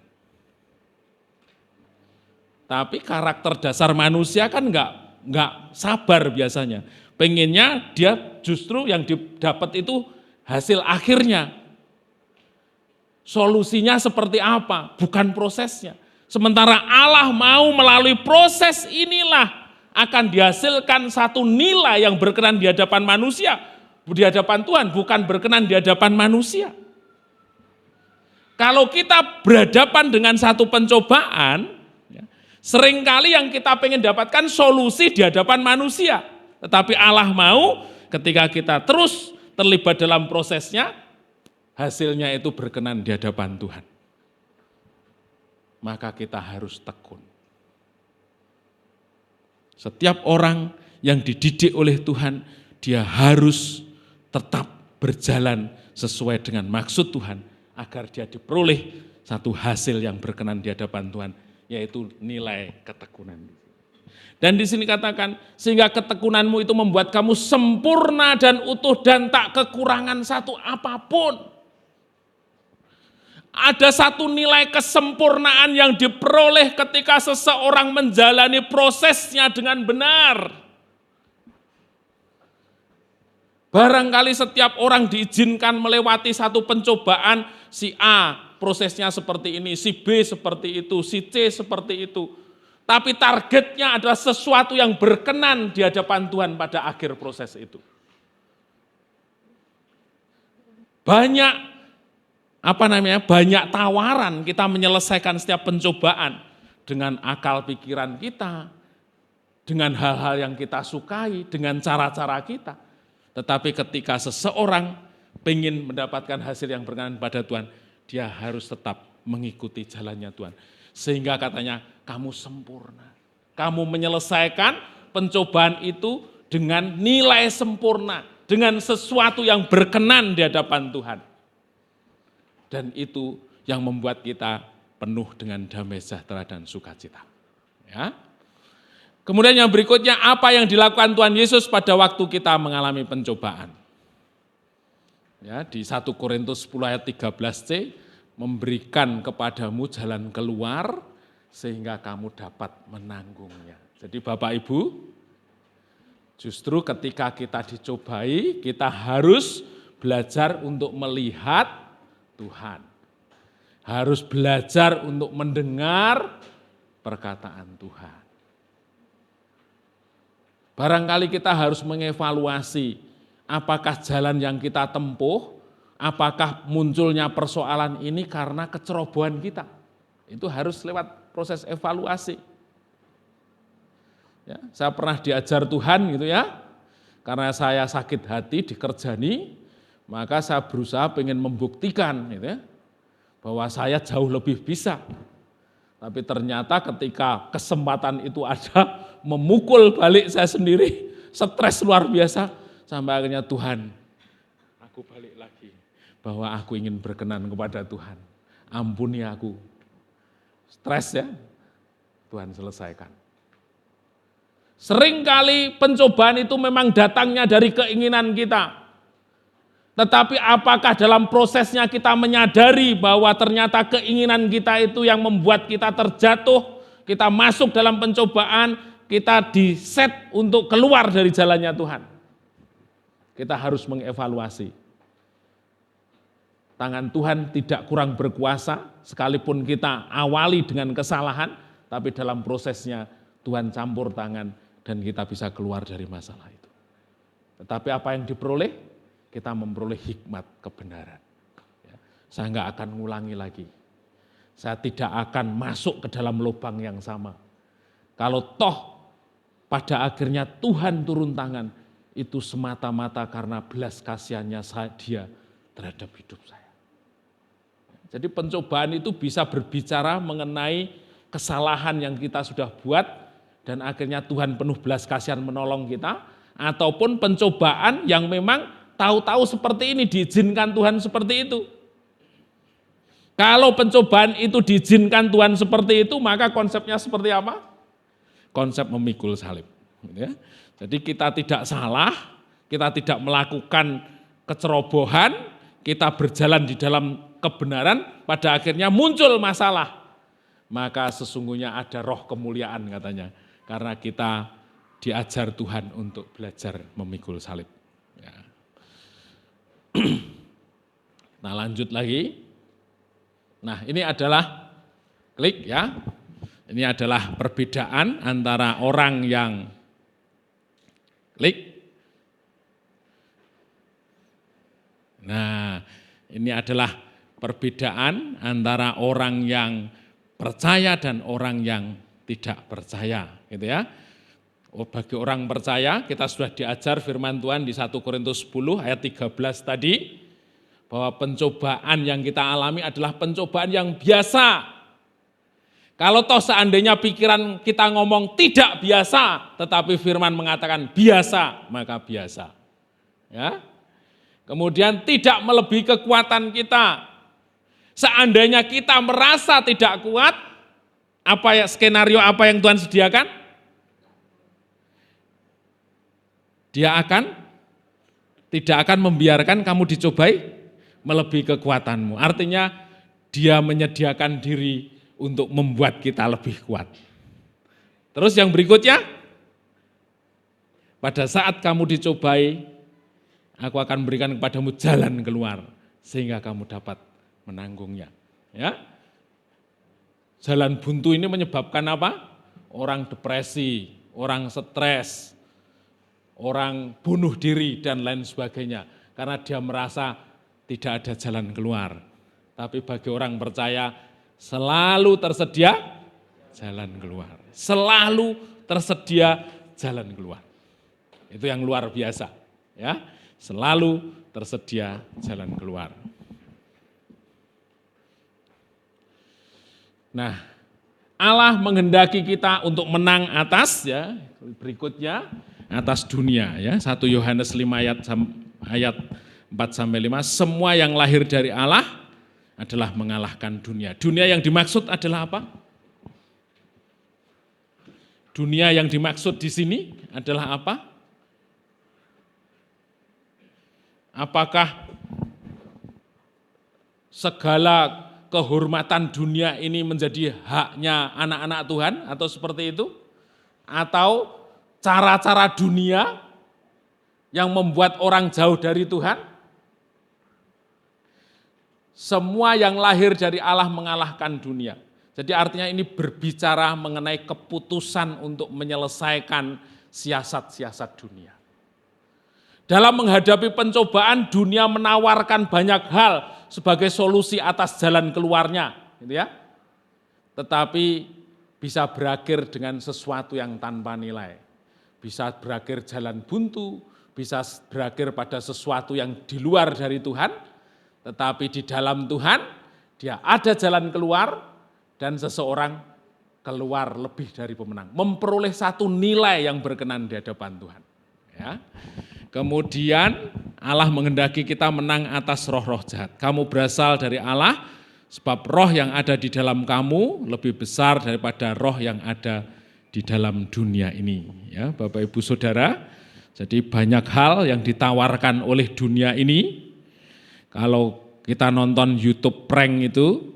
S1: Tapi karakter dasar manusia kan enggak sabar biasanya. Pengennya dia justru yang didapat itu hasil akhirnya. Solusinya seperti apa? Bukan prosesnya. Sementara Allah mau melalui proses inilah akan dihasilkan satu nilai yang berkenan di hadapan manusia. Di hadapan Tuhan, bukan berkenan di hadapan manusia. Kalau kita berhadapan dengan satu pencobaan, seringkali yang kita pengen dapatkan solusi di hadapan manusia. Tetapi Allah mau ketika kita terus terlibat dalam prosesnya, hasilnya itu berkenan di hadapan Tuhan. Maka kita harus tekun. Setiap orang yang dididik oleh Tuhan, dia harus tetap berjalan sesuai dengan maksud Tuhan, agar dia diperoleh satu hasil yang berkenan di hadapan Tuhan, yaitu nilai ketekunan. Dan di sini katakan, sehingga ketekunanmu itu membuat kamu sempurna dan utuh dan tak kekurangan satu apapun. Ada satu nilai kesempurnaan yang diperoleh ketika seseorang menjalani prosesnya dengan benar. Barangkali setiap orang diizinkan melewati satu pencobaan, si A prosesnya seperti ini, si B seperti itu, si C seperti itu. Tapi targetnya adalah sesuatu yang berkenan di hadapan Tuhan pada akhir proses itu. Banyak tawaran kita menyelesaikan setiap pencobaan dengan akal pikiran kita, dengan hal-hal yang kita sukai, dengan cara-cara kita. Tetapi ketika seseorang ingin mendapatkan hasil yang berkenan pada Tuhan, dia harus tetap mengikuti jalannya Tuhan. Sehingga katanya, kamu sempurna. Kamu menyelesaikan pencobaan itu dengan nilai sempurna, dengan sesuatu yang berkenan di hadapan Tuhan. Dan itu yang membuat kita penuh dengan damai sejahtera dan sukacita. Ya. Kemudian yang berikutnya, apa yang dilakukan Tuhan Yesus pada waktu kita mengalami pencobaan. Ya, di 1 Korintus 10 ayat 13c, memberikan kepadamu jalan keluar sehingga kamu dapat menanggungnya. Jadi Bapak Ibu, justru ketika kita dicobai, kita harus belajar untuk melihat Tuhan. Harus belajar untuk mendengar perkataan Tuhan. Barangkali kita harus mengevaluasi apakah jalan yang kita tempuh, apakah munculnya persoalan ini karena kecerobohan kita. Itu harus lewat proses evaluasi. Ya, saya pernah diajar Tuhan gitu ya, karena saya sakit hati dikerjani, maka saya berusaha pengen membuktikan gitu ya, bahwa saya jauh lebih bisa. Tapi ternyata ketika kesempatan itu ada, memukul balik saya sendiri, stres luar biasa, sampai akhirnya Tuhan, aku balik lagi, bahwa aku ingin berkenan kepada Tuhan. Ampuni aku. Stres ya, Tuhan selesaikan. Seringkali pencobaan itu memang datangnya dari keinginan kita. Tetapi apakah dalam prosesnya kita menyadari bahwa ternyata keinginan kita itu yang membuat kita terjatuh, kita masuk dalam pencobaan, kita diset untuk keluar dari jalannya Tuhan. Kita harus mengevaluasi. Tangan Tuhan tidak kurang berkuasa, sekalipun kita awali dengan kesalahan, tapi dalam prosesnya Tuhan campur tangan dan kita bisa keluar dari masalah itu. Tetapi apa yang diperoleh? Kita memperoleh hikmat kebenaran. Saya enggak akan ngulangi lagi. Saya tidak akan masuk ke dalam lubang yang sama. Kalau toh pada akhirnya Tuhan turun tangan, itu semata-mata karena belas kasihannya Dia terhadap hidup saya. Jadi pencobaan itu bisa berbicara mengenai kesalahan yang kita sudah buat, dan akhirnya Tuhan penuh belas kasihan menolong kita, ataupun pencobaan yang memang tahu-tahu seperti ini, diizinkan Tuhan seperti itu. Kalau pencobaan itu diizinkan Tuhan seperti itu, maka konsepnya seperti apa? Konsep memikul salib. Jadi kita tidak salah, kita tidak melakukan kecerobohan, kita berjalan di dalam kebenaran, pada akhirnya muncul masalah. Maka sesungguhnya ada roh kemuliaan katanya, karena kita diajar Tuhan untuk belajar memikul salib. Nah lanjut lagi. Nah ini adalah klik ya. Ini adalah perbedaan antara orang yang klik. Nah ini adalah perbedaan antara orang yang percaya dan orang yang tidak percaya, gitu ya. Bagi orang percaya, kita sudah diajar firman Tuhan di 1 Korintus 10 ayat 13 tadi, bahwa pencobaan yang kita alami adalah pencobaan yang biasa. Kalau toh seandainya pikiran kita ngomong tidak biasa, tetapi firman mengatakan biasa, maka biasa. Ya. Kemudian tidak melebihi kekuatan kita. Seandainya kita merasa tidak kuat, skenario apa yang Tuhan sediakan? Dia tidak akan membiarkan kamu dicobai melebihi kekuatanmu. Artinya Dia menyediakan diri untuk membuat kita lebih kuat. Terus yang berikutnya, pada saat kamu dicobai, aku akan berikan kepadamu jalan keluar sehingga kamu dapat menanggungnya. Ya. Jalan buntu ini menyebabkan apa? Orang depresi, orang stres, orang bunuh diri dan lain sebagainya. Karena dia merasa tidak ada jalan keluar. Tapi bagi orang percaya selalu tersedia jalan keluar. Selalu tersedia jalan keluar. Itu yang luar biasa. Ya, selalu tersedia jalan keluar. Nah, Allah menghendaki kita untuk menang atas, ya, berikutnya atas dunia, ya. 1 Yohanes 5 ayat 4-5, semua yang lahir dari Allah adalah mengalahkan dunia. Dunia yang dimaksud adalah apa? Dunia yang dimaksud di sini adalah apa? Apakah segala kehormatan dunia ini menjadi haknya anak-anak Tuhan atau seperti itu? Atau cara-cara dunia yang membuat orang jauh dari Tuhan? Semua yang lahir dari Allah mengalahkan dunia. Jadi artinya ini berbicara mengenai keputusan untuk menyelesaikan siasat-siasat dunia. Dalam menghadapi pencobaan, dunia menawarkan banyak hal sebagai solusi atas jalan keluarnya, gitu ya. Tetapi bisa berakhir dengan sesuatu yang tanpa nilai. Bisa berakhir jalan buntu, bisa berakhir pada sesuatu yang di luar dari Tuhan, tetapi di dalam Tuhan dia ada jalan keluar dan seseorang keluar lebih dari pemenang, memperoleh satu nilai yang berkenan di hadapan Tuhan. Ya. Kemudian Allah menghendaki kita menang atas roh-roh jahat. Kamu berasal dari Allah, sebab roh yang ada di dalam kamu lebih besar daripada roh yang ada di dalam dunia ini. Ya, Bapak Ibu Saudara, jadi banyak hal yang ditawarkan oleh dunia ini. Kalau kita nonton YouTube prank itu,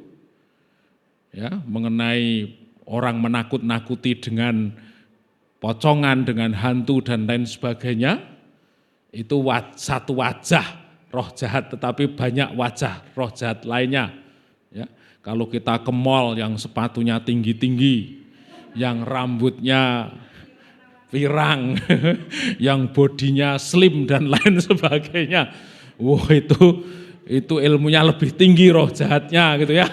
S1: ya, mengenai orang menakut-nakuti dengan pocongan, dengan hantu dan lain sebagainya, itu satu wajah roh jahat, tetapi banyak wajah roh jahat lainnya. Ya, kalau kita ke mall yang sepatunya tinggi-tinggi, yang rambutnya pirang, yang bodinya slim dan lain sebagainya, wah itu ilmunya lebih tinggi roh jahatnya, gitu ya.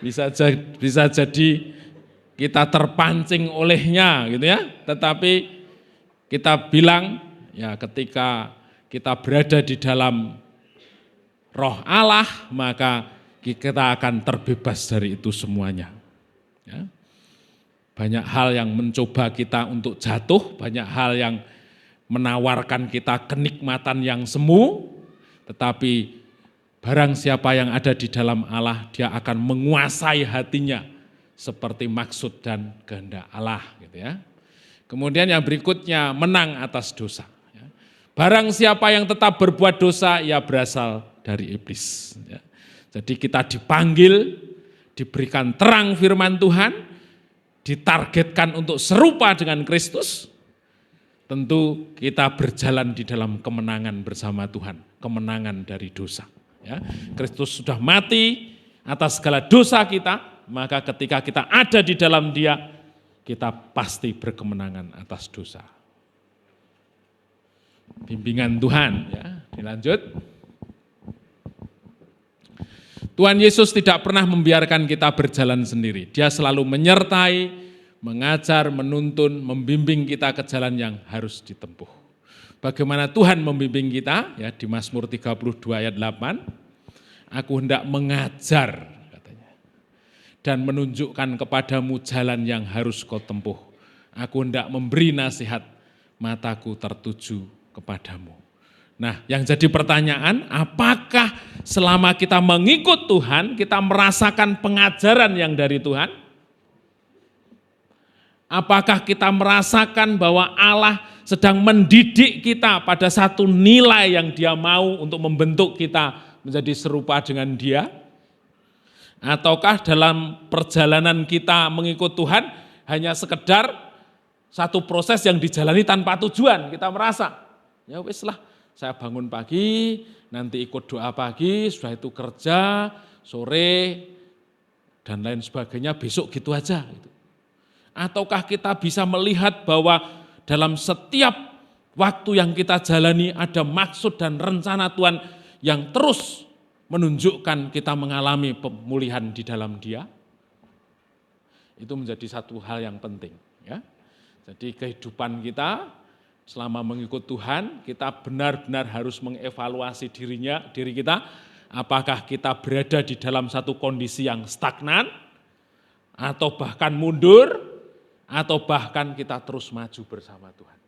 S1: Bisa jadi kita terpancing olehnya, gitu ya. Tetapi kita bilang, ya, ketika kita berada di dalam roh Allah, maka kita akan terbebas dari itu semuanya. Ya. Banyak hal yang mencoba kita untuk jatuh, banyak hal yang menawarkan kita kenikmatan yang semu, tetapi barang siapa yang ada di dalam Allah, dia akan menguasai hatinya seperti maksud dan kehendak Allah, gitu ya. Kemudian yang berikutnya, menang atas dosa. Barang siapa yang tetap berbuat dosa, ia berasal dari iblis. Jadi kita dipanggil, diberikan terang firman Tuhan, ditargetkan untuk serupa dengan Kristus. Tentu kita berjalan di dalam kemenangan bersama Tuhan, kemenangan dari dosa. Kristus sudah mati atas segala dosa kita, maka ketika kita ada di dalam Dia, kita pasti berkemenangan atas dosa. Bimbingan Tuhan, ya. Dilanjut. Tuhan Yesus tidak pernah membiarkan kita berjalan sendiri. Dia selalu menyertai, mengajar, menuntun, membimbing kita ke jalan yang harus ditempuh. Bagaimana Tuhan membimbing kita? Ya, di Mazmur 32 ayat 8. Aku hendak mengajar, dan menunjukkan kepadamu jalan yang harus kau tempuh. Aku hendak memberi nasihat, mataku tertuju kepadamu. Nah, yang jadi pertanyaan, apakah selama kita mengikut Tuhan, kita merasakan pengajaran yang dari Tuhan? Apakah kita merasakan bahwa Allah sedang mendidik kita pada satu nilai yang Dia mau untuk membentuk kita menjadi serupa dengan Dia? Ataukah dalam perjalanan kita mengikut Tuhan hanya sekedar satu proses yang dijalani tanpa tujuan? Kita merasa, ya wis lah, saya bangun pagi, nanti ikut doa pagi, sudah itu kerja, sore, dan lain sebagainya, besok gitu aja. Ataukah kita bisa melihat bahwa dalam setiap waktu yang kita jalani ada maksud dan rencana Tuhan yang terus menunjukkan kita mengalami pemulihan di dalam Dia? Itu menjadi satu hal yang penting. Ya. Jadi kehidupan kita selama mengikut Tuhan, kita benar-benar harus mengevaluasi diri kita, apakah kita berada di dalam satu kondisi yang stagnan, atau bahkan mundur, atau bahkan kita terus maju bersama Tuhan.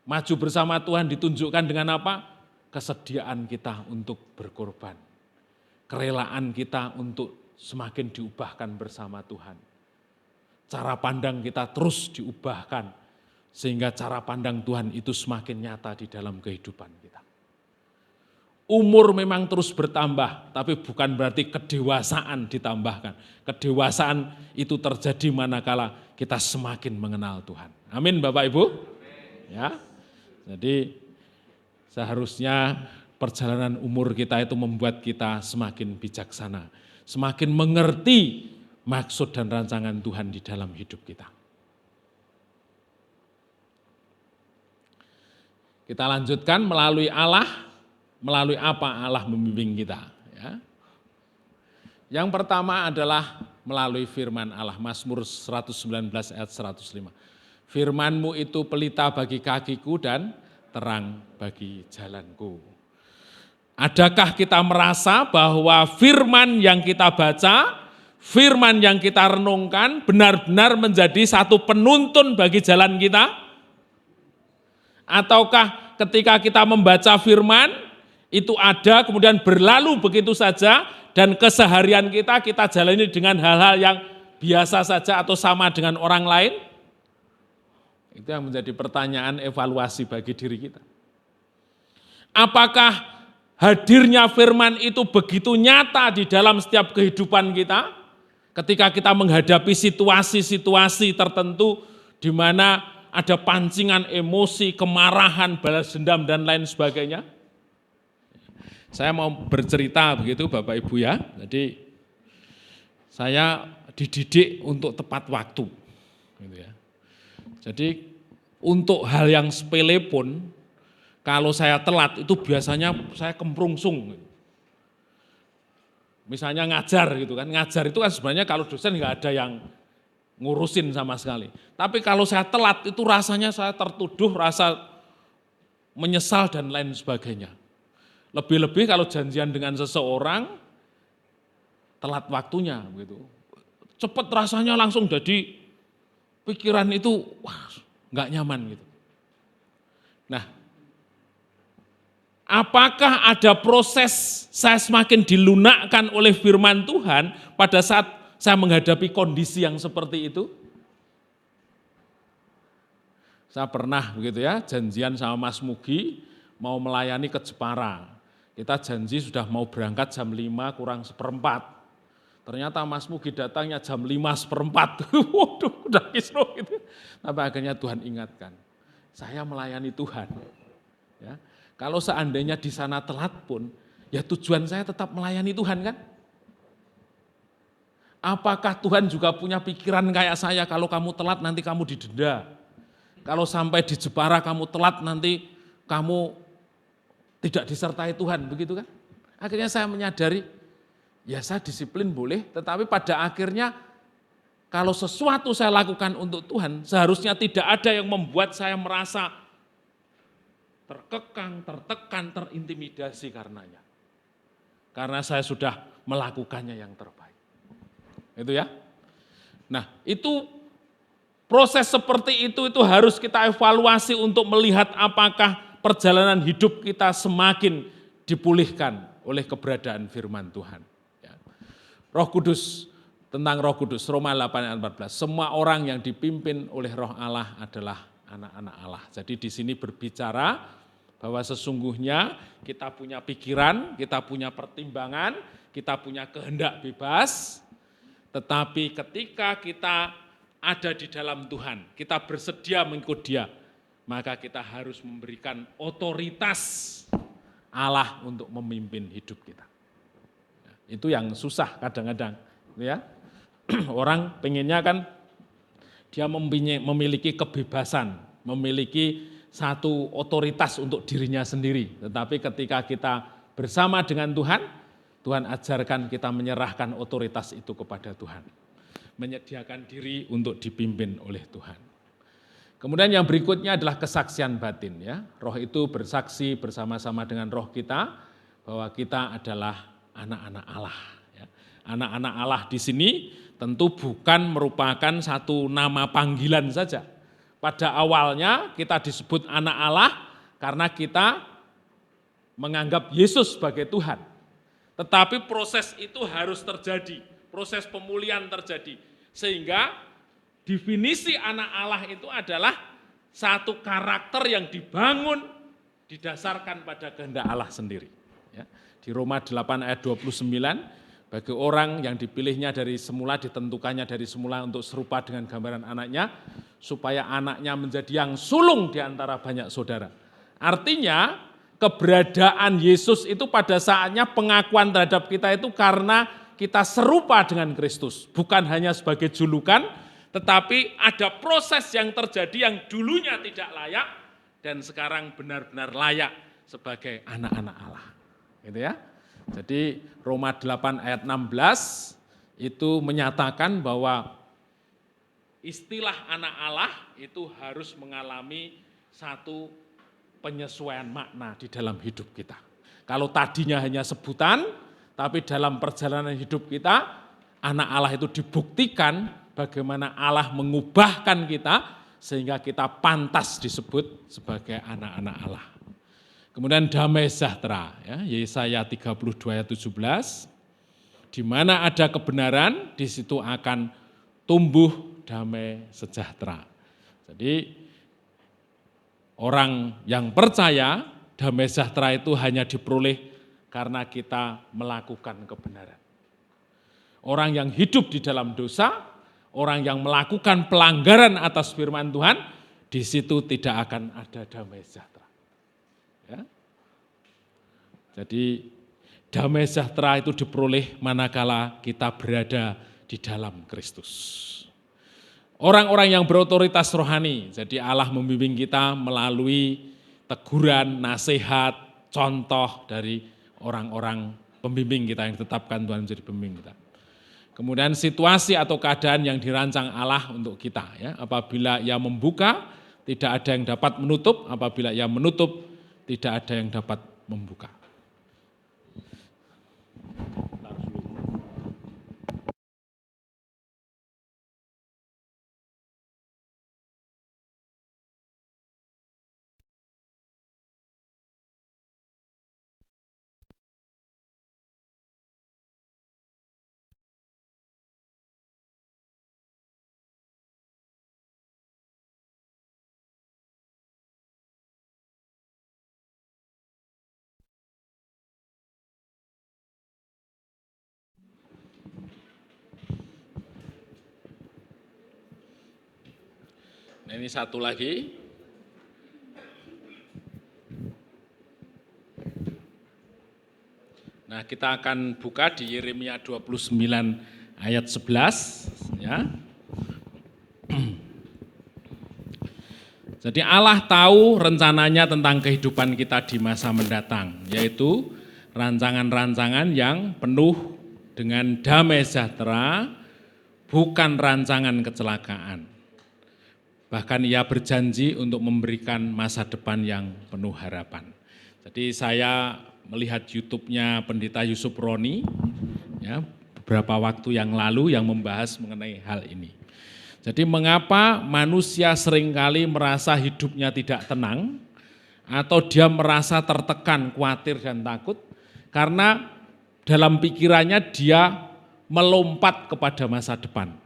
S1: Maju bersama Tuhan ditunjukkan dengan apa? Kesediaan kita untuk berkorban. Kerelaan kita untuk semakin diubahkan bersama Tuhan. Cara pandang kita terus diubahkan, sehingga cara pandang Tuhan itu semakin nyata di dalam kehidupan kita. Umur memang terus bertambah, tapi bukan berarti kedewasaan ditambahkan. Kedewasaan itu terjadi manakala kita semakin mengenal Tuhan. Amin Bapak Ibu. Ya. Jadi seharusnya perjalanan umur kita itu membuat kita semakin bijaksana, semakin mengerti maksud dan rancangan Tuhan di dalam hidup kita. Kita lanjutkan melalui Allah. Melalui apa Allah membimbing kita? Ya. Yang pertama adalah melalui firman Allah, Mazmur 119 ayat 105. Firman-Mu itu pelita bagi kakiku dan terang bagi jalanku. Adakah kita merasa bahwa firman yang kita baca, firman yang kita renungkan benar-benar menjadi satu penuntun bagi jalan kita? Ataukah ketika kita membaca firman, itu ada kemudian berlalu begitu saja dan keseharian kita jalani dengan hal-hal yang biasa saja atau sama dengan orang lain? Itu yang menjadi pertanyaan evaluasi bagi diri kita. Apakah hadirnya firman itu begitu nyata di dalam setiap kehidupan kita? Ketika kita menghadapi situasi-situasi tertentu di mana ada pancingan emosi, kemarahan, balas dendam, dan lain sebagainya. Saya mau bercerita begitu Bapak Ibu ya, jadi saya dididik untuk tepat waktu. Gitu ya. Jadi untuk hal yang sepele pun, kalau saya telat itu biasanya saya kemprungsung. Misalnya ngajar gitu kan, ngajar itu kan sebenarnya kalau dosen nggak ada yang ngurusin sama sekali. Tapi kalau saya telat itu rasanya saya tertuduh, rasa menyesal dan lain sebagainya. Lebih-lebih kalau janjian dengan seseorang, telat waktunya gitu. Cepat rasanya langsung jadi pikiran itu wah nggak nyaman gitu. Nah, apakah ada proses saya semakin dilunakkan oleh firman Tuhan pada saat saya menghadapi kondisi yang seperti itu? Saya pernah begitu ya, janjian sama Mas Mugi mau melayani ke Jepara. Kita janji sudah mau berangkat jam 5 kurang seperempat. Ternyata Mas Mugi datangnya jam 5 seperempat. Waduh, udah kisruh gitu. Tapi akhirnya Tuhan ingatkan, saya melayani Tuhan. Ya. Kalau seandainya di sana telat pun, ya tujuan saya tetap melayani Tuhan kan? Apakah Tuhan juga punya pikiran kayak saya, kalau kamu telat nanti kamu didenda. Kalau sampai di Jepara kamu telat nanti kamu tidak disertai Tuhan, begitu kan? Akhirnya saya menyadari, ya saya disiplin boleh, tetapi pada akhirnya kalau sesuatu saya lakukan untuk Tuhan, seharusnya tidak ada yang membuat saya merasa terkekang, tertekan, terintimidasi karenanya. Karena saya sudah melakukannya yang terbaik. Itu ya. Nah, itu proses seperti itu harus kita evaluasi untuk melihat apakah perjalanan hidup kita semakin dipulihkan oleh keberadaan firman Tuhan. Ya. Roh Kudus, tentang Roh Kudus, Roma 8 ayat 14, semua orang yang dipimpin oleh Roh Allah adalah anak-anak Allah. Jadi di sini berbicara bahwa sesungguhnya kita punya pikiran, kita punya pertimbangan, kita punya kehendak bebas, tetapi ketika kita ada di dalam Tuhan, kita bersedia mengikut Dia, maka kita harus memberikan otoritas Allah untuk memimpin hidup kita. Itu yang susah kadang-kadang, ya. Orang pengennya kan dia memiliki kebebasan, memiliki satu otoritas untuk dirinya sendiri. Tetapi ketika kita bersama dengan Tuhan, Tuhan ajarkan kita menyerahkan otoritas itu kepada Tuhan. Menyediakan diri untuk dipimpin oleh Tuhan. Kemudian yang berikutnya adalah kesaksian batin. Ya. Roh itu bersaksi bersama-sama dengan roh kita bahwa kita adalah anak-anak Allah. Ya. Anak-anak Allah di sini tentu bukan merupakan satu nama panggilan saja. Pada awalnya kita disebut anak Allah karena kita menganggap Yesus sebagai Tuhan. Tetapi proses itu harus terjadi, proses pemulihan terjadi. Sehingga definisi anak Allah itu adalah satu karakter yang dibangun, didasarkan pada kehendak Allah sendiri. Ya. Di Roma 8 ayat 29, bagi orang yang dipilihnya dari semula, ditentukannya dari semula untuk serupa dengan gambaran anaknya, supaya anaknya menjadi yang sulung di antara banyak saudara. Artinya keberadaan Yesus itu pada saatnya pengakuan terhadap kita itu karena kita serupa dengan Kristus. Bukan hanya sebagai julukan, tetapi ada proses yang terjadi yang dulunya tidak layak dan sekarang benar-benar layak sebagai anak-anak Allah. Gitu ya. Jadi Roma 8 ayat 16 itu menyatakan bahwa istilah anak Allah itu harus mengalami satu penyesuaian makna di dalam hidup kita. Kalau tadinya hanya sebutan, tapi dalam perjalanan hidup kita, anak Allah itu dibuktikan bagaimana Allah mengubahkan kita sehingga kita pantas disebut sebagai anak-anak Allah. Kemudian damai sejahtera, ya, Yesaya 32 ayat 17, di mana ada kebenaran, di situ akan tumbuh damai sejahtera. Jadi orang yang percaya damai sejahtera itu hanya diperoleh karena kita melakukan kebenaran. Orang yang hidup di dalam dosa, orang yang melakukan pelanggaran atas firman Tuhan, di situ tidak akan ada damai sejahtera. Ya. Jadi damai sejahtera itu diperoleh manakala kita berada di dalam Kristus. Orang-orang yang berotoritas rohani, jadi Allah membimbing kita melalui teguran, nasihat, contoh dari orang-orang pembimbing kita yang ditetapkan Tuhan menjadi pembimbing kita. Kemudian situasi atau keadaan yang dirancang Allah untuk kita. Ya. Apabila Ia membuka, tidak ada yang dapat menutup. Apabila Ia menutup, tidak ada yang dapat membuka. Nah, ini satu lagi. Nah, kita akan buka di Yeremia 29 ayat 11. Ya. Jadi Allah tahu rencananya tentang kehidupan kita di masa mendatang, yaitu rancangan-rancangan yang penuh dengan damai sejahtera, bukan rancangan kecelakaan. Bahkan Ia berjanji untuk memberikan masa depan yang penuh harapan. Jadi saya melihat YouTube-nya Pendeta Yusuf Roni, ya, beberapa waktu yang lalu yang membahas mengenai hal ini. Jadi mengapa manusia seringkali merasa hidupnya tidak tenang, atau dia merasa tertekan, khawatir dan takut, karena dalam pikirannya dia melompat kepada masa depan.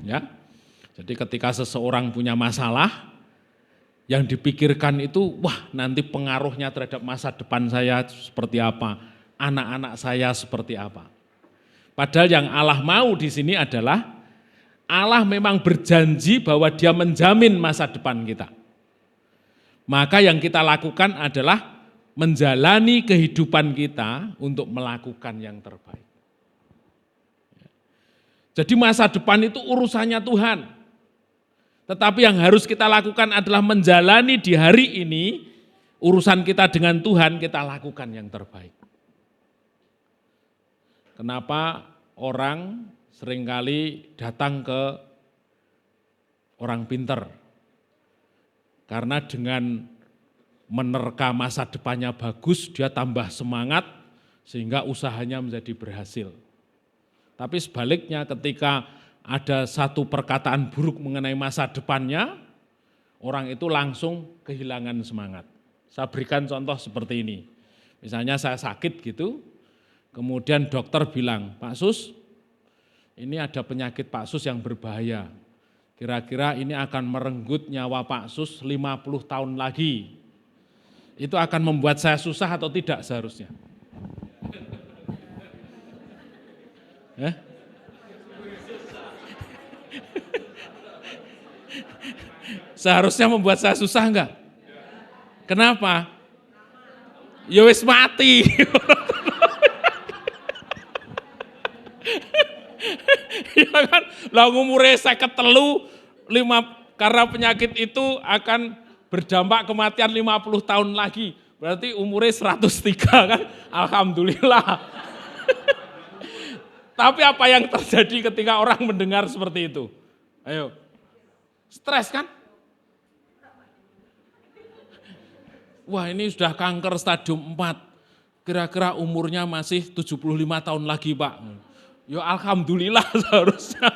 S1: Ya. Jadi ketika seseorang punya masalah, Yang dipikirkan itu, wah nanti pengaruhnya terhadap masa depan saya seperti apa, anak-anak saya seperti apa. Padahal yang Allah mau di sini adalah Allah memang berjanji bahwa Dia menjamin masa depan kita. Maka yang kita lakukan adalah menjalani kehidupan kita untuk melakukan yang terbaik. Jadi masa depan itu urusannya Tuhan. Tetapi yang harus kita lakukan adalah menjalani di hari ini, urusan kita dengan Tuhan kita lakukan yang terbaik. Kenapa orang seringkali datang ke orang pinter? Karena dengan menerka masa depannya bagus, dia tambah semangat sehingga usahanya menjadi berhasil. Tapi sebaliknya ketika ada satu perkataan buruk mengenai masa depannya, orang itu langsung kehilangan semangat. Saya berikan contoh seperti ini. Misalnya saya sakit gitu, kemudian dokter bilang, Pak Sus, ini ada penyakit Pak Sus yang berbahaya. Kira-kira ini akan merenggut nyawa Pak Sus 50 tahun lagi. Itu akan membuat saya susah atau tidak seharusnya? Seharusnya membuat saya susah enggak? Kenapa? Ya wis mati. Ya kan, lah umure 53 karena penyakit itu akan berdampak kematian 50 tahun lagi. Berarti umure 103 kan? Alhamdulillah. Tapi apa yang terjadi ketika orang mendengar seperti itu? Ayo. Stres kan? Wah ini sudah kanker stadium 4, kira-kira umurnya masih 75 tahun lagi Pak. Ya alhamdulillah seharusnya.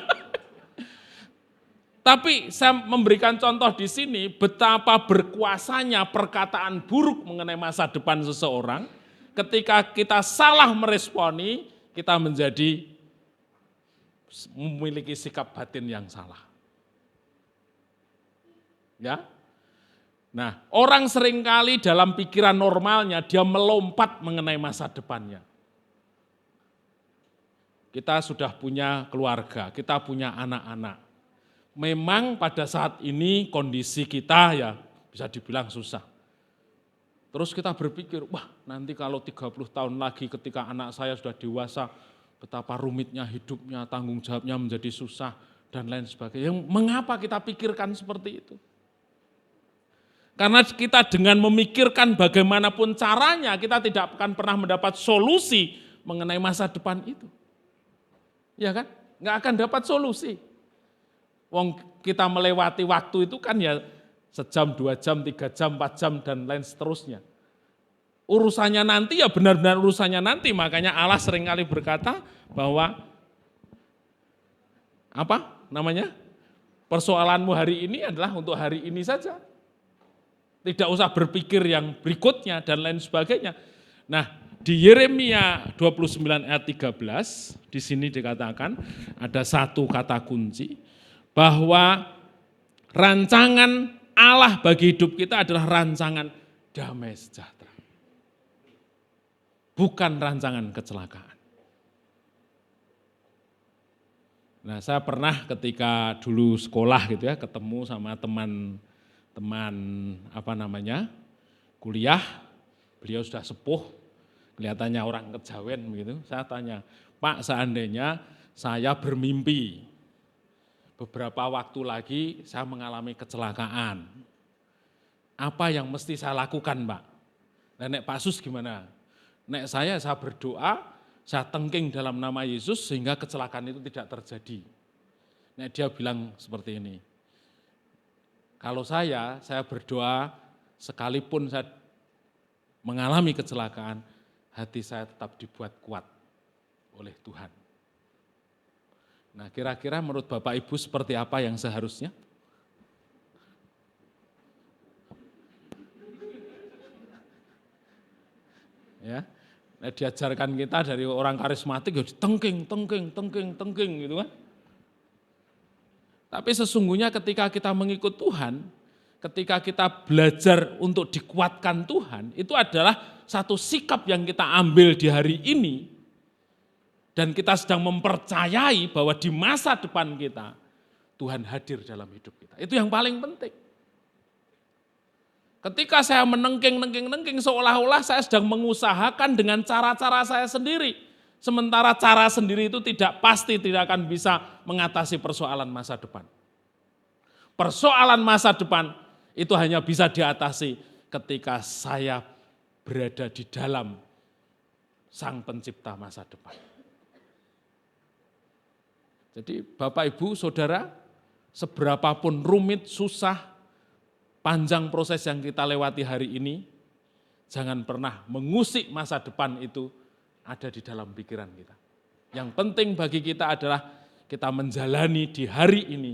S1: Tapi saya memberikan contoh di sini betapa berkuasanya perkataan buruk mengenai masa depan seseorang. Ketika kita salah meresponi, kita menjadi memiliki sikap batin yang salah. Ya. Nah, orang seringkali dalam pikiran normalnya dia melompat mengenai masa depannya. Kita sudah punya keluarga, kita punya anak-anak. Memang pada saat ini kondisi kita ya bisa dibilang susah. Terus kita berpikir, wah nanti kalau 30 tahun lagi ketika anak saya sudah dewasa, betapa rumitnya hidupnya, tanggung jawabnya menjadi susah, dan lain sebagainya. Mengapa kita pikirkan seperti itu? Karena kita dengan memikirkan bagaimanapun caranya, kita tidak akan pernah mendapat solusi mengenai masa depan itu. Ya kan? Nggak akan dapat solusi. Wong kita melewati waktu itu kan ya sejam, 2 jam, 3 jam, 4 jam, dan lain seterusnya. Urusannya nanti ya benar-benar urusannya nanti, makanya Allah seringkali berkata bahwa persoalanmu hari ini adalah untuk hari ini saja. Tidak usah berpikir yang berikutnya dan lain sebagainya. Nah, di Yeremia 29 ayat 13, di sini dikatakan ada satu kata kunci, bahwa rancangan Allah bagi hidup kita adalah rancangan damai sejahtera. Bukan rancangan kecelakaan. Nah, saya pernah ketika dulu sekolah gitu ya, ketemu sama teman kuliah, beliau sudah sepuh, kelihatannya orang kejawen begitu. Saya tanya, Pak, seandainya saya bermimpi beberapa waktu lagi saya mengalami kecelakaan, apa yang mesti saya lakukan, Pak? Dan nek Pak Sus gimana? Nek saya berdoa, saya tengking dalam nama Yesus sehingga kecelakaan itu tidak terjadi. Nek dia bilang seperti ini, kalau saya berdoa sekalipun saya mengalami kecelakaan, hati saya tetap dibuat kuat oleh Tuhan. Nah, kira-kira menurut Bapak Ibu seperti apa yang seharusnya? Ya, nah, diajarkan kita dari orang karismatik ya tengking gitu kan. Tapi sesungguhnya ketika kita mengikut Tuhan, ketika kita belajar untuk dikuatkan Tuhan, itu adalah satu sikap yang kita ambil di hari ini, dan kita sedang mempercayai bahwa di masa depan kita, Tuhan hadir dalam hidup kita. Itu yang paling penting. Ketika saya menengking seolah-olah saya sedang mengusahakan dengan cara-cara saya sendiri. Sementara cara sendiri itu tidak pasti tidak akan bisa mengatasi persoalan masa depan. Persoalan masa depan itu hanya bisa diatasi ketika saya berada di dalam Sang Pencipta masa depan. Jadi Bapak, Ibu, Saudara, seberapapun rumit, susah, panjang proses yang kita lewati hari ini, jangan pernah mengusik masa depan itu ada di dalam pikiran kita. Yang penting bagi kita adalah kita menjalani di hari ini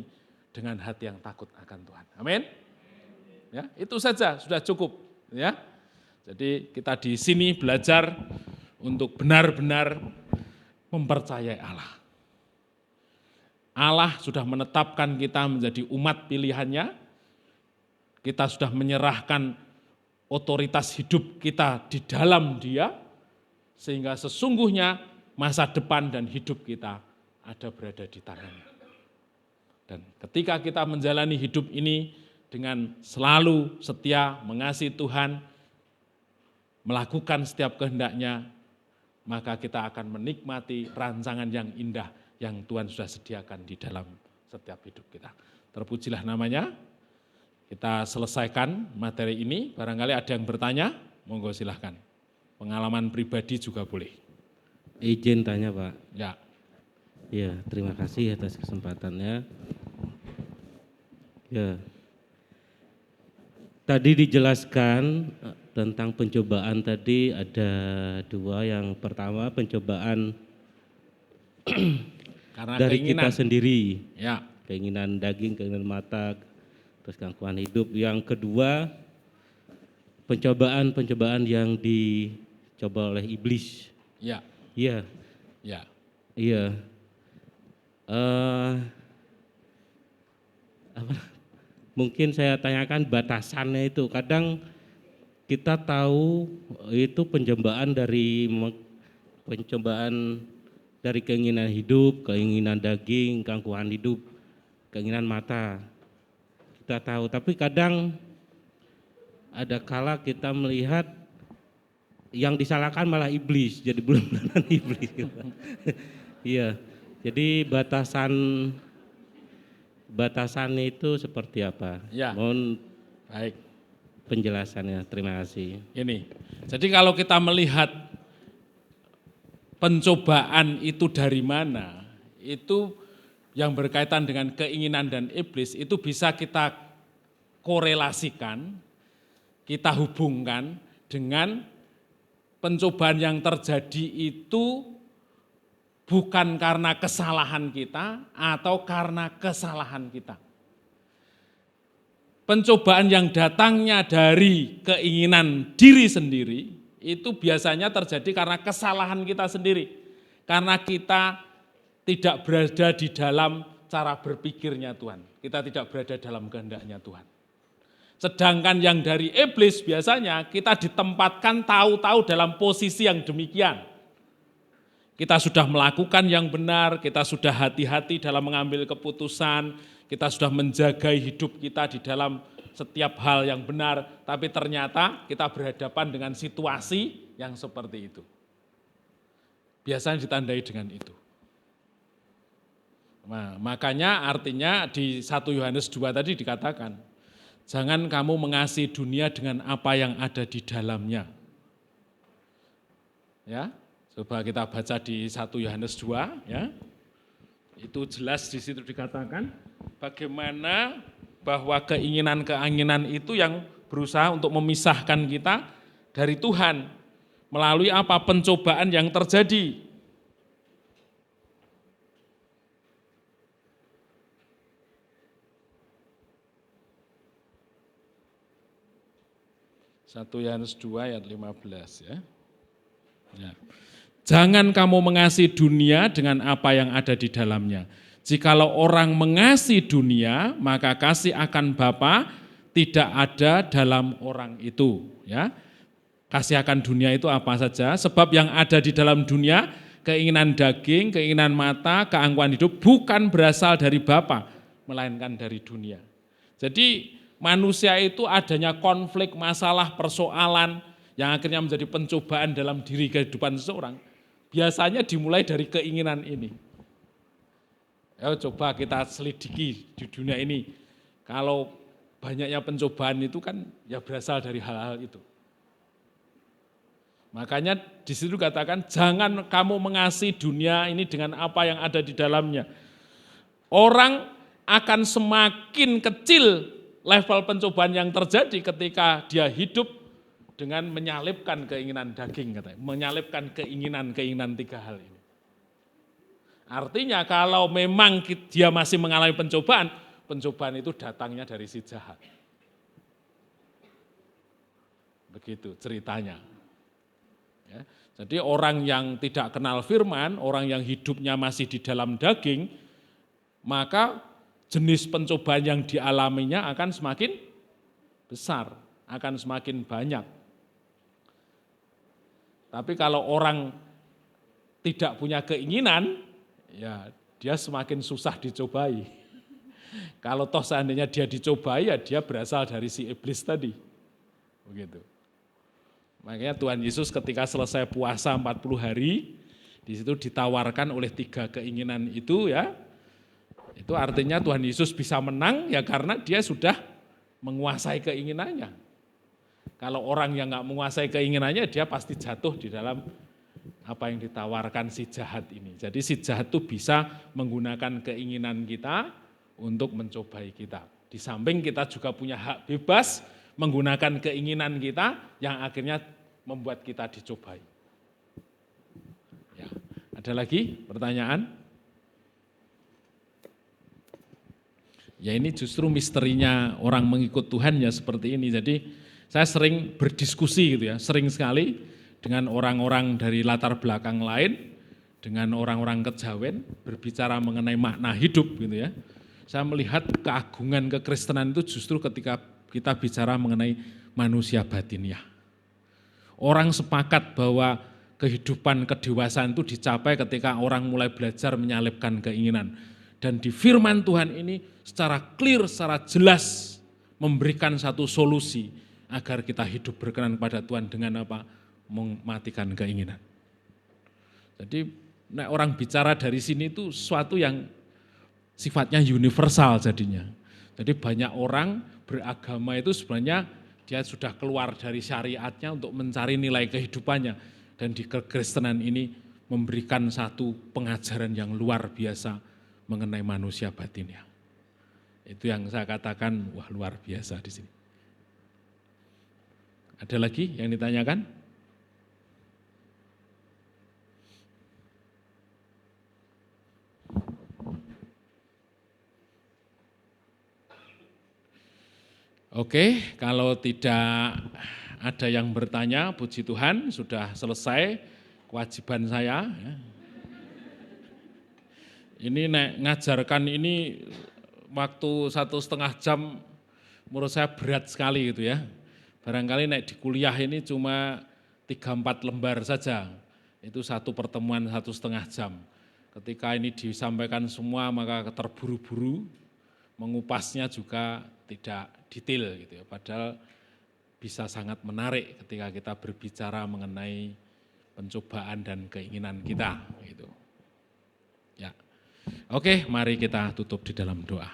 S1: dengan hati yang takut akan Tuhan. Amin. Ya, itu saja sudah cukup. Ya, jadi kita di sini belajar untuk benar-benar mempercayai Allah. Allah sudah menetapkan kita menjadi umat pilihannya. Kita sudah menyerahkan otoritas hidup kita di dalam Dia, sehingga sesungguhnya masa depan dan hidup kita ada berada di tangannya. Dan ketika kita menjalani hidup ini dengan selalu setia mengasihi Tuhan, melakukan setiap kehendaknya, maka kita akan menikmati rancangan yang indah yang Tuhan sudah sediakan di dalam setiap hidup kita. Terpujilah namanya. Kita selesaikan materi ini, barangkali ada yang bertanya, monggo silahkan. Pengalaman pribadi juga boleh.
S3: Izin tanya Pak.
S1: Ya.
S3: Ya, terima kasih atas kesempatannya. Ya. Tadi dijelaskan tentang pencobaan tadi ada dua. Yang pertama pencobaan
S1: Karena
S3: dari
S1: keinginan.
S3: kita sendiri.
S1: Ya.
S3: Keinginan daging, keinginan mata, terus gangguan hidup. Yang kedua, pencobaan yang dicoba oleh iblis.
S1: Ya.
S3: Iya.
S1: Ya.
S3: Iya. Mungkin saya tanyakan batasannya itu. Kadang kita tahu itu pencobaan dari keinginan hidup, keinginan daging, gangguan hidup, keinginan mata. Kita tahu, tapi kadang ada kala kita melihat yang disalahkan malah iblis, jadi benar-benar iblis. Iya, jadi batasannya itu seperti apa?
S1: Ya.
S3: Mohon
S1: Baik.
S3: penjelasannya, terima kasih.
S1: Ini, jadi kalau kita melihat pencobaan itu dari mana, itu yang berkaitan dengan keinginan dan iblis itu bisa kita korelasikan, kita hubungkan dengan pencobaan yang terjadi itu bukan karena kesalahan kita atau karena kesalahan kita. Pencobaan yang datangnya dari keinginan diri sendiri itu biasanya terjadi karena kesalahan kita sendiri. Karena kita tidak berada di dalam cara berpikirnya Tuhan. Kita tidak berada dalam kehendaknya Tuhan. Sedangkan yang dari iblis biasanya kita ditempatkan tahu-tahu dalam posisi yang demikian. Kita sudah melakukan yang benar, kita sudah hati-hati dalam mengambil keputusan, kita sudah menjaga hidup kita di dalam setiap hal yang benar, tapi ternyata kita berhadapan dengan situasi yang seperti itu. Biasanya ditandai dengan itu. Nah, makanya artinya di 1 Yohanes 2 tadi dikatakan, jangan kamu mengasihi dunia dengan apa yang ada di dalamnya. Ya, coba kita baca di 1 Yohanes 2 ya. Itu jelas di situ dikatakan bagaimana bahwa keinginan-keinginan itu yang berusaha untuk memisahkan kita dari Tuhan melalui apa pencobaan yang terjadi. 1 Yohanes 2 ayat 15 ya. Ya. Jangan kamu mengasihi dunia dengan apa yang ada di dalamnya. Jikalau orang mengasihi dunia, maka kasih akan Bapa tidak ada dalam orang itu. Ya, kasih akan dunia itu apa saja? Sebab yang ada di dalam dunia, keinginan daging, keinginan mata, keangkuhan hidup bukan berasal dari Bapa, melainkan dari dunia. Jadi manusia itu adanya konflik, masalah, persoalan yang akhirnya menjadi pencobaan dalam diri kehidupan seseorang. Biasanya dimulai dari keinginan ini. Ya, coba kita selidiki di dunia ini. Kalau banyaknya pencobaan itu kan ya berasal dari hal-hal itu. Makanya di situ katakan jangan kamu mengasihi dunia ini dengan apa yang ada di dalamnya. Orang akan semakin kecil level pencobaan yang terjadi ketika dia hidup dengan menyalipkan keinginan daging, katanya, menyalipkan keinginan-keinginan tiga hal ini. Artinya kalau memang dia masih mengalami pencobaan, pencobaan itu datangnya dari si jahat. Begitu ceritanya. Ya, jadi orang yang tidak kenal firman, orang yang hidupnya masih di dalam daging, maka jenis pencobaan yang dialaminya akan semakin besar, akan semakin banyak. Tapi kalau orang tidak punya keinginan, ya dia semakin susah dicobai. Kalau toh seandainya dia dicobai, ya dia berasal dari si iblis tadi. Begitu. Makanya Tuhan Yesus ketika selesai puasa 40 hari, di situ ditawarkan oleh 3 keinginan itu ya. Itu artinya Tuhan Yesus bisa menang ya karena dia sudah menguasai keinginannya. Kalau orang yang nggak menguasai keinginannya, dia pasti jatuh di dalam apa yang ditawarkan si jahat ini. Jadi si jahat itu bisa menggunakan keinginan kita untuk mencobai kita. Di samping kita juga punya hak bebas menggunakan keinginan kita yang akhirnya membuat kita dicobai. Ya, ada lagi pertanyaan? Ya ini justru misterinya orang mengikut Tuhan ya seperti ini. Jadi saya sering berdiskusi gitu ya, sering sekali dengan orang-orang dari latar belakang lain, dengan orang-orang kejawen berbicara mengenai makna hidup gitu ya. Saya melihat keagungan kekristenan itu justru ketika kita bicara mengenai manusia batiniah. Orang sepakat bahwa kehidupan kedewasaan itu dicapai ketika orang mulai belajar menyalipkan keinginan. Dan di firman Tuhan ini secara clear, secara jelas memberikan satu solusi agar kita hidup berkenan kepada Tuhan dengan apa? Mematikan keinginan. Jadi orang bicara dari sini itu sesuatu yang sifatnya universal jadinya. Jadi banyak orang beragama itu sebenarnya dia sudah keluar dari syariatnya untuk mencari nilai kehidupannya. Dan di kekristenan ini memberikan satu pengajaran yang luar biasa mengenai manusia batinnya. Itu yang saya katakan, wah luar biasa di sini. Ada lagi yang ditanyakan? Oke, kalau tidak ada yang bertanya, puji Tuhan sudah selesai kewajiban saya. Ini ngajarkan ini waktu 1,5 jam menurut saya berat sekali gitu ya. Barangkali di kuliah ini cuma 3-4 lembar saja, itu satu pertemuan 1,5 jam. Ketika ini disampaikan semua maka terburu-buru, mengupasnya juga tidak detail gitu ya. Padahal bisa sangat menarik ketika kita berbicara mengenai pencobaan dan keinginan kita gitu. Ya. Oke, mari kita tutup di dalam doa.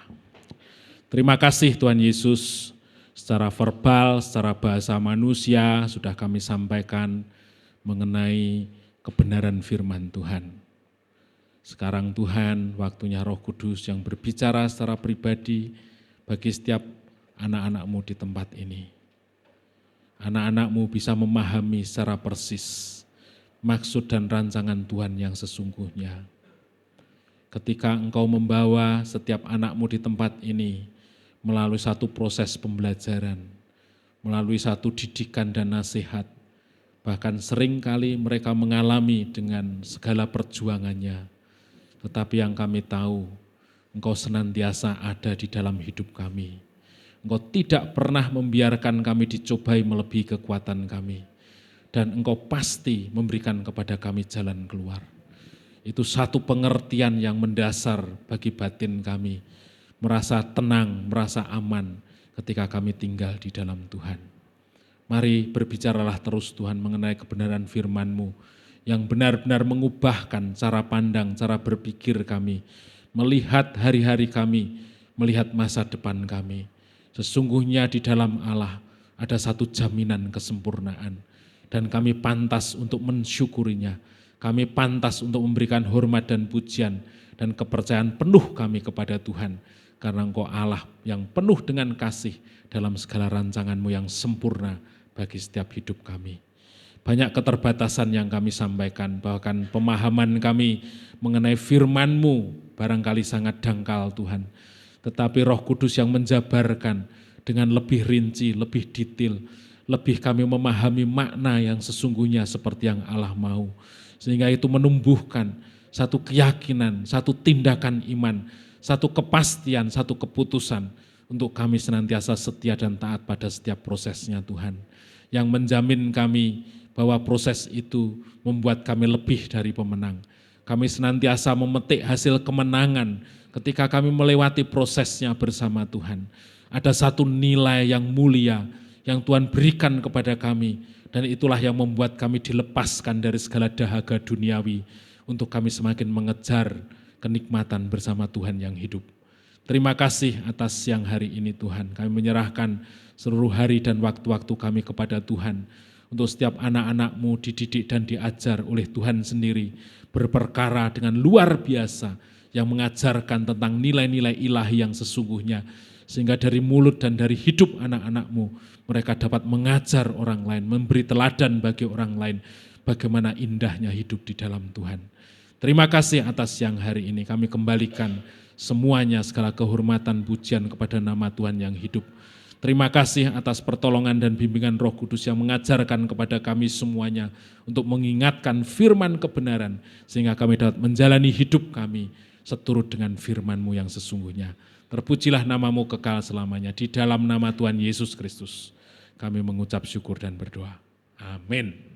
S1: Terima kasih Tuhan Yesus, secara verbal, secara bahasa manusia sudah kami sampaikan mengenai kebenaran firman Tuhan. Sekarang Tuhan, waktunya Roh Kudus yang berbicara secara pribadi bagi setiap anak-anak-Mu di tempat ini. Anak-anak-Mu bisa memahami secara persis maksud dan rancangan Tuhan yang sesungguhnya. Ketika Engkau membawa setiap anak-Mu di tempat ini melalui satu proses pembelajaran, melalui satu didikan dan nasihat, bahkan seringkali mereka mengalami dengan segala perjuangannya, tetapi yang kami tahu, Engkau senantiasa ada di dalam hidup kami. Engkau tidak pernah membiarkan kami dicobai melebihi kekuatan kami. Dan Engkau pasti memberikan kepada kami jalan keluar. Itu satu pengertian yang mendasar bagi batin kami. Merasa tenang, merasa aman ketika kami tinggal di dalam Tuhan. Mari berbicaralah terus Tuhan mengenai kebenaran firman-Mu yang benar-benar mengubahkan cara pandang, cara berpikir kami, melihat hari-hari kami, melihat masa depan kami. Sesungguhnya di dalam Allah ada satu jaminan kesempurnaan dan kami pantas untuk mensyukurinya. Kami pantas untuk memberikan hormat dan pujian dan kepercayaan penuh kami kepada Tuhan. Karena Engkau Allah yang penuh dengan kasih dalam segala rancangan-Mu yang sempurna bagi setiap hidup kami. Banyak keterbatasan yang kami sampaikan, bahkan pemahaman kami mengenai firman-Mu barangkali sangat dangkal Tuhan. Tetapi Roh Kudus yang menjabarkan dengan lebih rinci, lebih detail, lebih kami memahami makna yang sesungguhnya seperti yang Allah mau. Sehingga itu menumbuhkan satu keyakinan, satu tindakan iman, satu kepastian, satu keputusan untuk kami senantiasa setia dan taat pada setiap prosesnya Tuhan. Yang menjamin kami bahwa proses itu membuat kami lebih dari pemenang. Kami senantiasa memetik hasil kemenangan ketika kami melewati prosesnya bersama Tuhan. Ada satu nilai yang mulia yang Tuhan berikan kepada kami dan itulah yang membuat kami dilepaskan dari segala dahaga duniawi untuk kami semakin mengejar kenikmatan bersama Tuhan yang hidup. Terima kasih atas siang hari ini Tuhan. Kami menyerahkan seluruh hari dan waktu-waktu kami kepada Tuhan. Untuk setiap anak-anak-Mu dididik dan diajar oleh Tuhan sendiri. Berperkara dengan luar biasa yang mengajarkan tentang nilai-nilai ilahi yang sesungguhnya. Sehingga dari mulut dan dari hidup anak-anak-Mu mereka dapat mengajar orang lain, memberi teladan bagi orang lain. Bagaimana indahnya hidup di dalam Tuhan. Terima kasih atas siang hari ini. Kami kembalikan semuanya segala kehormatan pujian kepada nama Tuhan yang hidup. Terima kasih atas pertolongan dan bimbingan Roh Kudus yang mengajarkan kepada kami semuanya untuk mengingatkan firman kebenaran sehingga kami dapat menjalani hidup kami seturut dengan firman-Mu yang sesungguhnya. Terpujilah nama-Mu kekal selamanya. Di dalam nama Tuhan Yesus Kristus kami mengucap syukur dan berdoa. Amin.